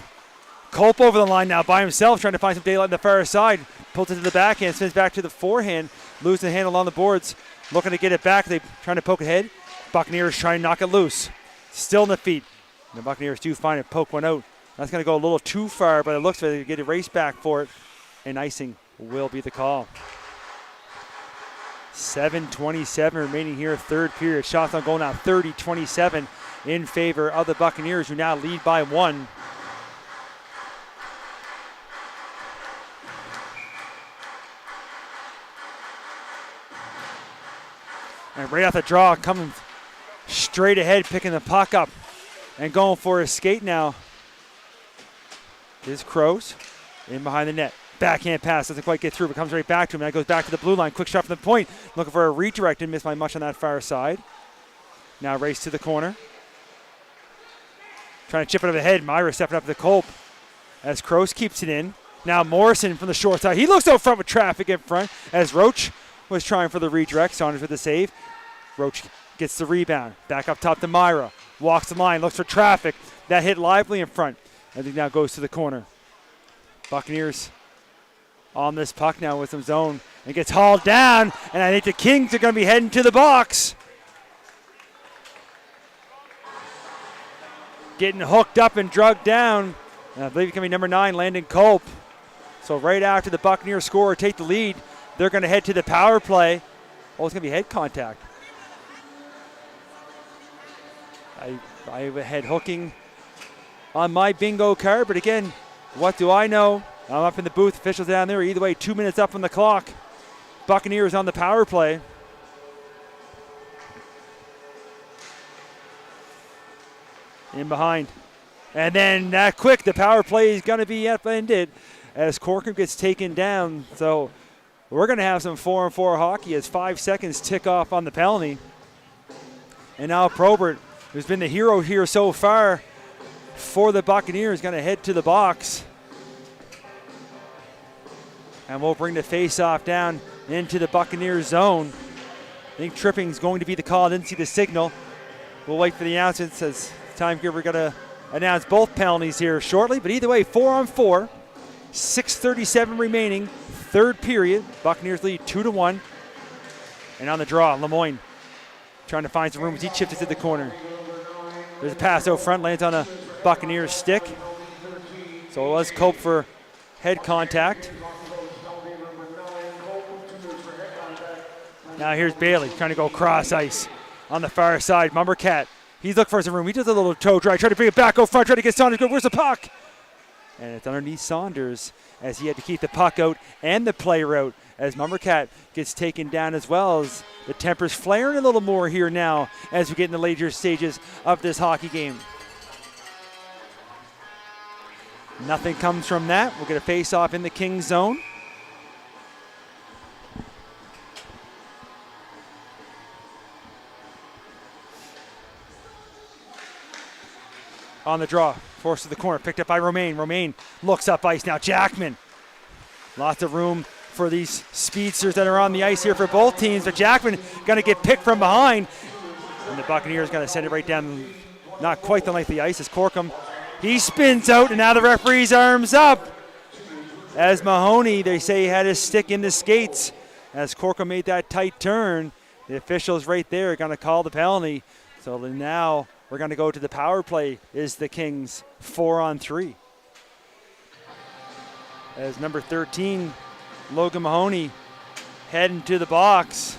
Culp over the line now by himself, trying to find some daylight on the far side. Pulls it to the backhand, spins back to the forehand, losing the handle on the boards, looking to get it back. They trying to poke ahead. Buccaneers trying to knock it loose. Still in the feet. The Buccaneers do find it, poke one out. That's going to go a little too far, but it looks like they get a race back for it, and icing will be the call. 7:27 remaining here, third period. Shots on goal now 30-27 in favor of the Buccaneers, who now lead by 1. And right off the draw, coming straight ahead, picking the puck up and going for a skate now is Crows in behind the net. Backhand pass, doesn't quite get through, but comes right back to him. That goes back to the blue line. Quick shot from the point. Looking for a redirect, didn't miss by much on that far side. Now race to the corner. Trying to chip it over the head. Myra stepping up to the Culp as Crows keeps it in. Now Morrison from the short side. He looks out front with traffic in front as Roach was trying for the redirect. Saunders with the save. Roach gets the rebound. Back up top to Myra. Walks the line, looks for traffic. That hit Lively in front. And he now goes to the corner. Buccaneers on this puck now with some zone. And gets hauled down. And I think the Kings are going to be heading to the box. Getting hooked up and drugged down. And I believe it's going to be number 9, Landon Culp. So right after the Buccaneers score or take the lead, they're going to head to the power play. Oh, it's going to be head contact. I had hooking on my bingo card, but again, what do I know? I'm up in the booth, officials down there. Either way, 2 minutes up on the clock. Buccaneers on the power play. In behind. And then that quick, the power play is going to be ended as Corcoran gets taken down. So we're going to have some 4-on-4 hockey as 5 seconds tick off on the penalty. And now Probert, who's been the hero here so far for the Buccaneers, going to head to the box. And we'll bring the face-off down into the Buccaneers zone. I think tripping is going to be the call. I didn't see the signal. We'll wait for the announcements as timekeeper going to announce both penalties here shortly. But either way, 4-on-4, 6:37 remaining, third period. Buccaneers lead 2-1. And on the draw, Lemoyne trying to find some room as he chips it to the corner. There's a pass out front, lands on a Buccaneers stick. So it was Culp for head contact. Now here's Bailey trying to go cross ice on the far side. Mumbercat, he's looking for some room. He does a little toe drag, trying to bring it back out front, trying to get Saunders good. Where's the puck? And it's underneath Saunders as he had to keep the puck out and the play route as Mumbercat gets taken down as well as the tempers flaring a little more here now as we get in the later stages of this hockey game. Nothing comes from that. We'll get a face-off in the Kings zone. On the draw, forced to the corner, picked up by Romaine. Romaine looks up ice now. Jackman. Lots of room for these speedsters that are on the ice here for both teams, but Jackman going to get picked from behind. And the Buccaneers going to send it right down, not quite the length of the ice as Corkum. He spins out, and now the referee's arms up. As Mahoney, they say he had his stick in the skates. As Corkum made that tight turn, the officials right there are going to call the penalty. So now we're going to go to the power play is the Kings 4-on-3. As number 13 Logan Mahoney heading to the box.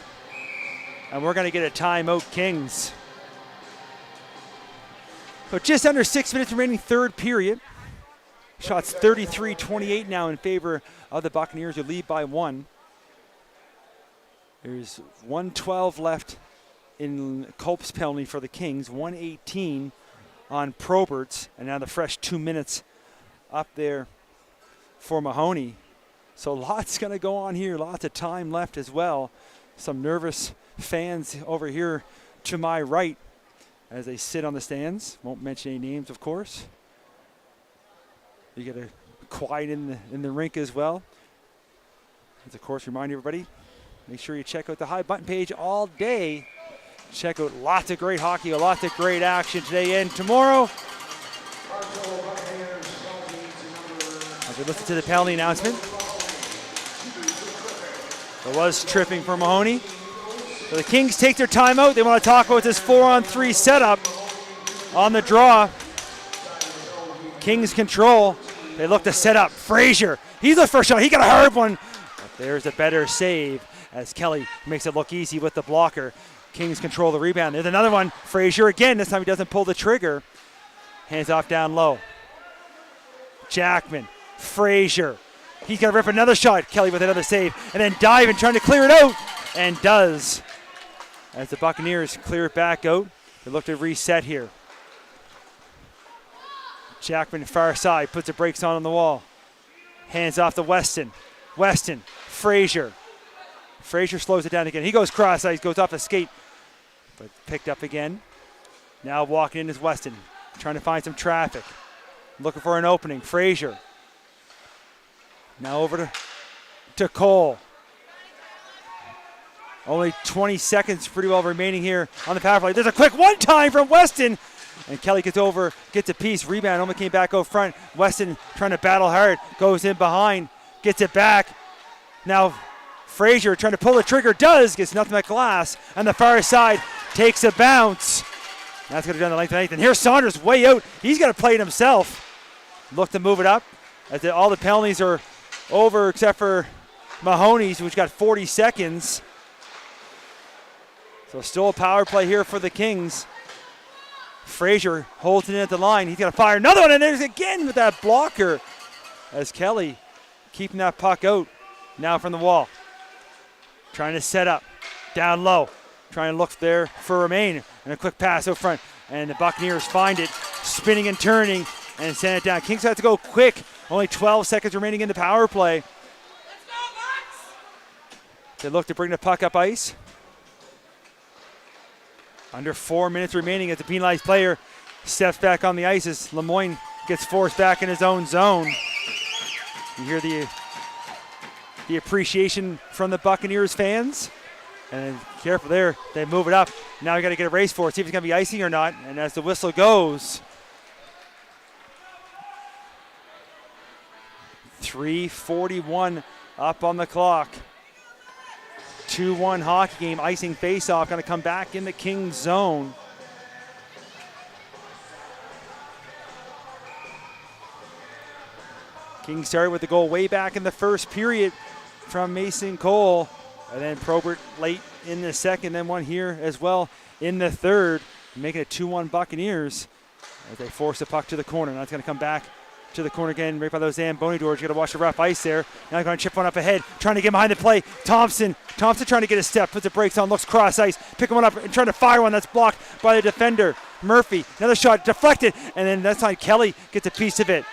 And we're going to get a timeout, Kings. So just under 6 minutes remaining, third period. Shots 33-28 now in favor of the Buccaneers, who lead by 1. There's 1:12 left in Culp's penalty for the Kings, 1:18 on Probert's, and now the fresh 2 minutes up there for Mahoney. So lots going to go on here, lots of time left as well. Some nervous fans over here to my right as they sit on the stands. Won't mention any names, of course. You get a quiet in the rink as well. As, of course, remind everybody, make sure you check out the High Button page all day. Check out lots of great hockey, lots of great action today and tomorrow. As we listen to the penalty announcement, there was tripping for Mahoney. So the Kings take their timeout. They want to talk about this 4-on-3 setup on the draw. Kings control. They look to set up. Frazier, he's the first shot. He got a hard one. But there's a better save as Kelly makes it look easy with the blocker. Kings control the rebound. There's another one. Frazier again. This time he doesn't pull the trigger. Hands off down low. Jackman, Frazier. He's going to rip another shot. Kelly with another save. And then diving, trying to clear it out. And does. As the Buccaneers clear it back out. They look to reset here. Jackman far side. Puts the brakes on the wall. Hands off to Weston. Weston. Frazier. Frazier slows it down again. He goes cross-ice. Goes off the skate. But picked up again. Now walking in is Weston. Trying to find some traffic. Looking for an opening. Frazier. Now over to Cole. Only 20 seconds pretty well remaining here on the power play. There's a quick one-time from Weston. And Kelly gets over, gets a piece. Rebound only came back out front. Weston trying to battle hard. Goes in behind. Gets it back. Now Frazier trying to pull the trigger. Does. Gets nothing but glass. And the far side takes a bounce. That's going to go down the length of the eighth. And here's Saunders way out. He's got to play it himself. Look to move it up. As all the penalties are over except for Mahoney's, which got 40 seconds. So still a power play here for the Kings. Frazier holds it in at the line. He's going to fire another one, and there's again with that blocker. As Kelly keeping that puck out now from the wall. Trying to set up. Down low. Trying to look there for Romain. And a quick pass out front. And the Buccaneers find it. Spinning and turning. And send it down. Kings have to go quick. Only 12 seconds remaining in the power play. They look to bring the puck up ice. Under 4 minutes remaining as the penalized player steps back on the ice as Lemoyne gets forced back in his own zone. You hear the appreciation from the Buccaneers fans. And careful there, they move it up. Now we got to get a race for it, see if it's going to be icing or not. And as the whistle goes, 3:41 up on the clock. 2-1 hockey game, icing faceoff, going to come back in the Kings zone. Kings started with the goal way back in the first period from Mason Cole. And then Probert late in the second, then one here as well in the third, making it 2-1 Buccaneers as they force the puck to the corner. Now it's going to come back to the corner again, right by those Zamboni doors. You got to watch the rough ice there. Now they're going to chip one up ahead, trying to get behind the play. Thompson trying to get a step, puts the brakes on, looks cross ice, picking one up and trying to fire one that's blocked by the defender. Murphy, another shot deflected, and then that's time Kelly gets a piece of it.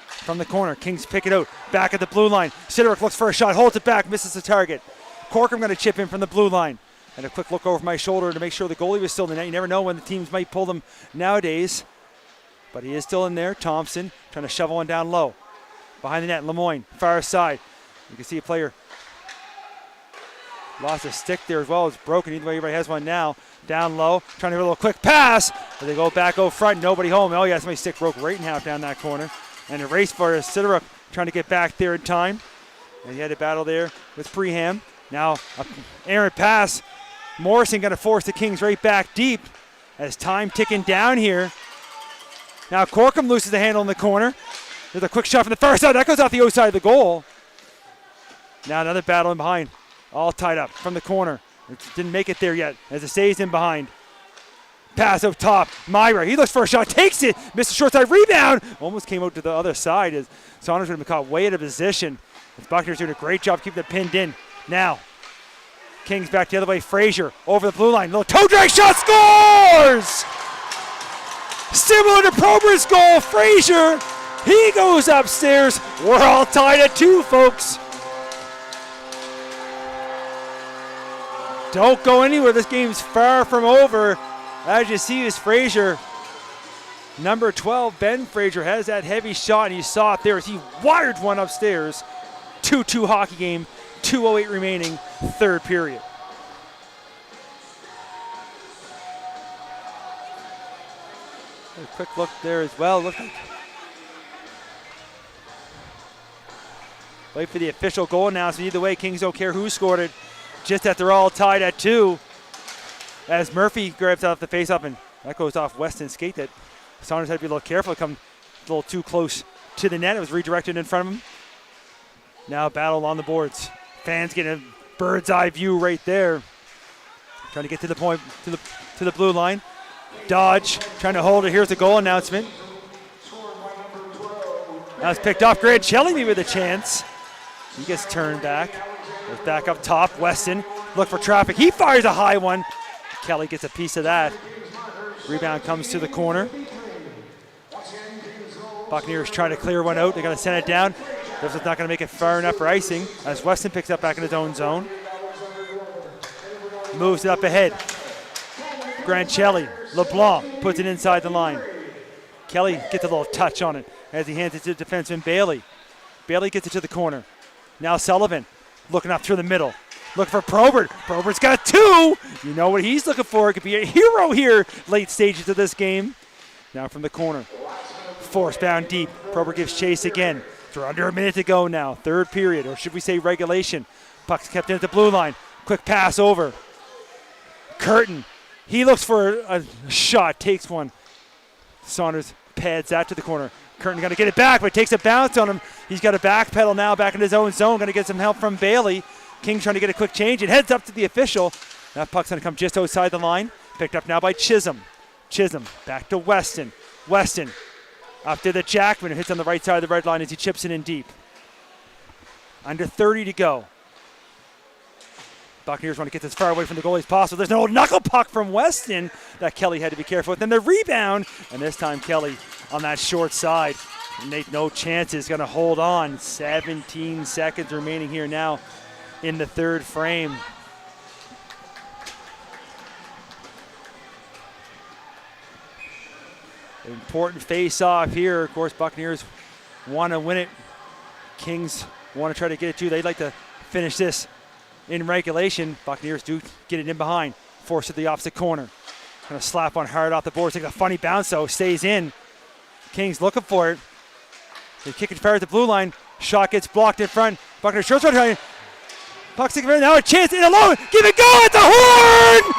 From the corner, Kings pick it out, back at the blue line. Siderick looks for a shot, holds it back, misses the target. Corcoran going to chip in from the blue line. And a quick look over my shoulder to make sure the goalie was still in the net. You never know when the teams might pull them nowadays. But he is still in there. Thompson trying to shovel one down low. Behind the net, Lemoyne, far side. You can see a player lost a stick there as well. It's broken. Either way, everybody has one now. Down low, trying to get a little quick pass. But they go back out front, nobody home. Oh yeah, somebody's stick broke right in half down that corner. And a race for Siderick trying to get back there in time. And he had a battle there with Preham. Now, an errant pass. Morrison going to force the Kings right back deep as time ticking down here. Now Corcoran loses the handle in the corner. There's a quick shot from the far side. That goes off the outside of the goal. Now another battle in behind. All tied up from the corner. It didn't make it there yet as it stays in behind. Pass up top. Myra, he looks for a shot, takes it, missed a short side rebound. Almost came out to the other side as Saunders would have been caught way out of position. The Buccaneers doing a great job keeping it pinned in. Now, Kings back the other way. Frazier over the blue line. Little toe drag shot, scores! Similar to Prober's goal, Frazier, he goes upstairs. We're all tied at 2, folks. Don't go anywhere. This game's far from over. As you see, is Frazier. Number 12, Ben Frazier, has that heavy shot, and you saw it there as he wired one upstairs. 2-2 hockey game, 2:08 remaining, third period. A quick look there as well. Look. Wait for the official goal announcement. Either way, Kings don't care who scored it. Just that they're all tied at 2. As Murphy grabs out the face-off, and that goes off Weston's skate. That Saunders had to be a little careful. Come a little too close to the net. It was redirected in front of him. Now battle on the boards. Fans getting a bird's eye view right there. Trying to get to the point, to the blue line. Dodge trying to hold it. Here's the goal announcement. Now it's picked off. Grant Shelley with a chance. He gets turned back. Goes back up top. Weston look for traffic. He fires a high one. Kelly gets a piece of that. Rebound comes to the corner. Buccaneers trying to clear one out. They got to send it down. This is not going to make it far enough for icing as Weston picks up back in his own zone. Moves it up ahead. Grancelli, LeBlanc puts it inside the line. Kelly gets a little touch on it as he hands it to defenseman Bailey. Bailey gets it to the corner. Now Sullivan looking up through the middle. Looking for Probert. Probert's got 2. You know what he's looking for. It could be a hero here late stages of this game. Now from the corner. Force bound deep. Probert gives chase again. We're under a minute to go now. Third period, or should we say regulation. Puck's kept in at the blue line. Quick pass over. Curtin. He looks for a shot. Takes one. Saunders pads that to the corner. Curtin got to get it back, but takes a bounce on him. He's got a backpedal now back in his own zone. Going to get some help from Bailey. King trying to get a quick change. It heads up to the official. That puck's going to come just outside the line. Picked up now by Chisholm. Chisholm back to Weston. Weston up to the Jackman, who hits on the right side of the red line as he chips it in deep. Under 30 to go. Buccaneers want to get as far away from the goalie as possible. There's an old knuckle puck from Weston that Kelly had to be careful with. Then the rebound, and this time Kelly on that short side. Nate, no chances, going to hold on. 17 seconds remaining here now in the third frame. Important face-off here. Of course, Buccaneers want to win it. Kings want to try to get it too. They'd like to finish this in regulation. Buccaneers do get it in behind. Force to the opposite corner. Going to slap one hard off the board. Takes a funny bounce, though. Stays in. Kings looking for it. They kick it far at the blue line. Shot gets blocked in front. Buccaneers short trying. Puck sticking around. Now a chance in alone. Give it go at the horn!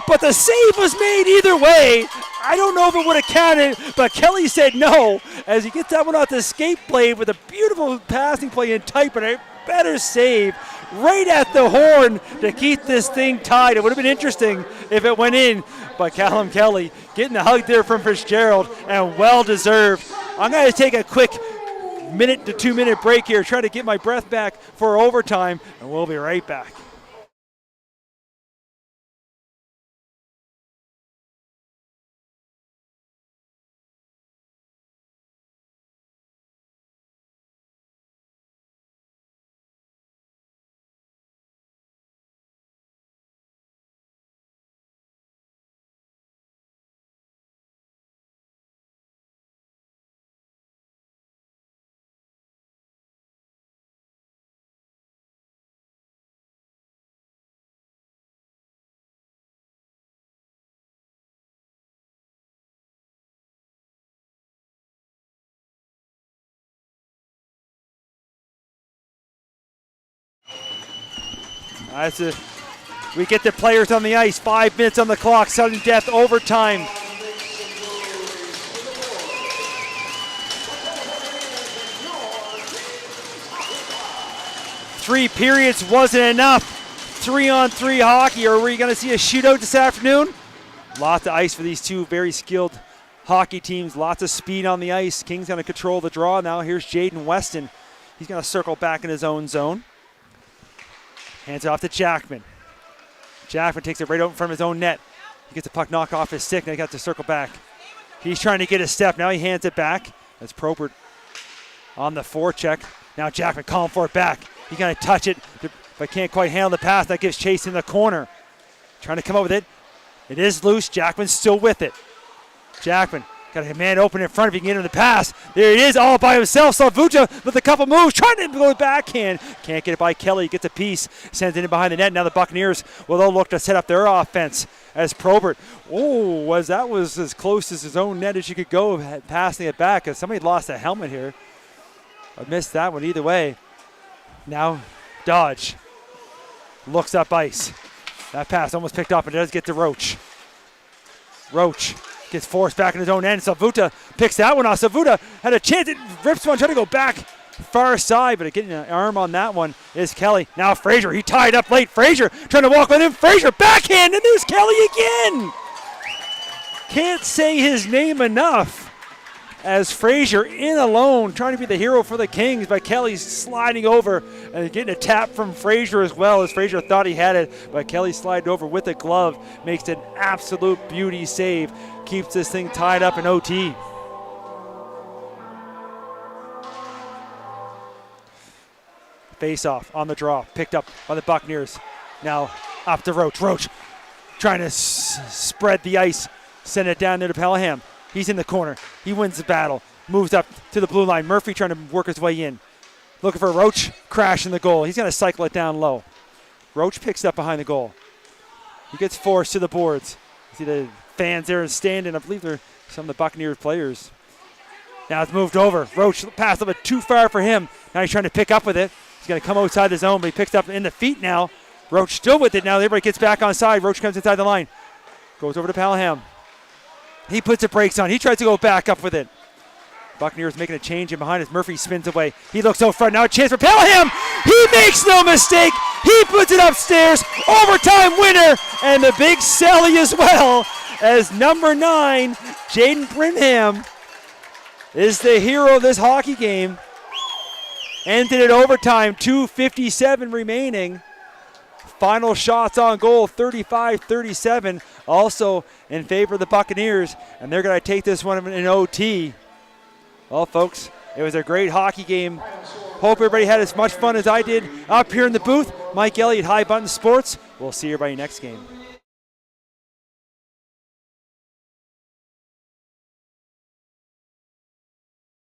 But the save was made either way. I don't know if it would have counted, but Kelly said no as he gets that one off the skate blade with a beautiful passing play and tight, but a better save right at the horn to keep this thing tied. It would have been interesting if it went in, but Callum Kelly getting the hug there from Fitzgerald, and well deserved. I'm going to take a quick minute to 2 minute break here, try to get my breath back for overtime, and we'll be right back. We get the players on the ice. 5 minutes on the clock. Sudden death overtime. 3 periods wasn't enough. 3-on-3 hockey, or are we going to see a shootout this afternoon? Lots of ice for these two very skilled hockey teams. Lots of speed on the ice. Kings going to control the draw now. Here's Jaden Weston. He's going to circle back in his own zone. Hands it off to Jackman. Jackman takes it right out in front of his own net. He gets the puck knocked off his stick. Now he got to circle back. He's trying to get a step. Now he hands it back. That's Probert on the forecheck. Now Jackman calling for it back. He's going to touch it, but can't quite handle the pass. That gives Chase in the corner. Trying to come up with it. It is loose. Jackman's still with it. Jackman got a man open in front of him. He can get him the pass. There it is, all by himself. Slavuta with a couple moves, trying to go backhand. Can't get it by Kelly. Gets a piece, sends it in behind the net. Now the Buccaneers will they'll look to set up their offense as Probert. That was as close as his own net as you could go, passing it back. As somebody lost a helmet here. I missed that one either way. Now Dodge looks up ice. That pass almost picked up, and it does get to Roach. Roach gets forced back in his own end. Slavuta picks that one off. Slavuta had a chance. It rips one, trying to go back far side, but getting an arm on that one is Kelly. Now Frazier, he tied up late. Frazier trying to walk with him. Frazier backhand, and there's Kelly again. Can't say his name enough as Frazier in alone, trying to be the hero for the Kings, but Kelly's sliding over and getting a tap from Frazier as well, as Frazier thought he had it, but Kelly sliding over with a glove, makes an absolute beauty save, keeps this thing tied up in OT. Face-off on the draw, picked up by the Buccaneers. Now up to Roach. Roach trying to spread the ice, send it down there to Pelham. He's in the corner. He wins the battle. Moves up to the blue line. Murphy trying to work his way in. Looking for Roach. Crash in the goal. He's going to cycle it down low. Roach picks up behind the goal. He gets forced to the boards. You see the fans there standing. I believe they're some of the Buccaneers players. Now it's moved over. Roach passed a bit too far for him. Now he's trying to pick up with it. He's going to come outside the zone, but he picks up in the feet now. Roach still with it now. Everybody gets back on side. Roach comes inside the line. Goes over to Pelham. He puts the brakes on. He tries to go back up with it. Buccaneers making a change in behind as Murphy spins away. He looks out front. Now a chance for Pelham. He makes no mistake. He puts it upstairs. Overtime winner. And the big Sally as well, as number 9, Jaden Brimham, is the hero of this hockey game. Ended in overtime. 2:57 remaining. Final shots on goal, 35-37, also in favor of the Buccaneers, and they're going to take this one in OT. Well, folks, it was a great hockey game. Hope everybody had as much fun as I did up here in the booth. Mike Elliott, High Button Sports. We'll see everybody next game.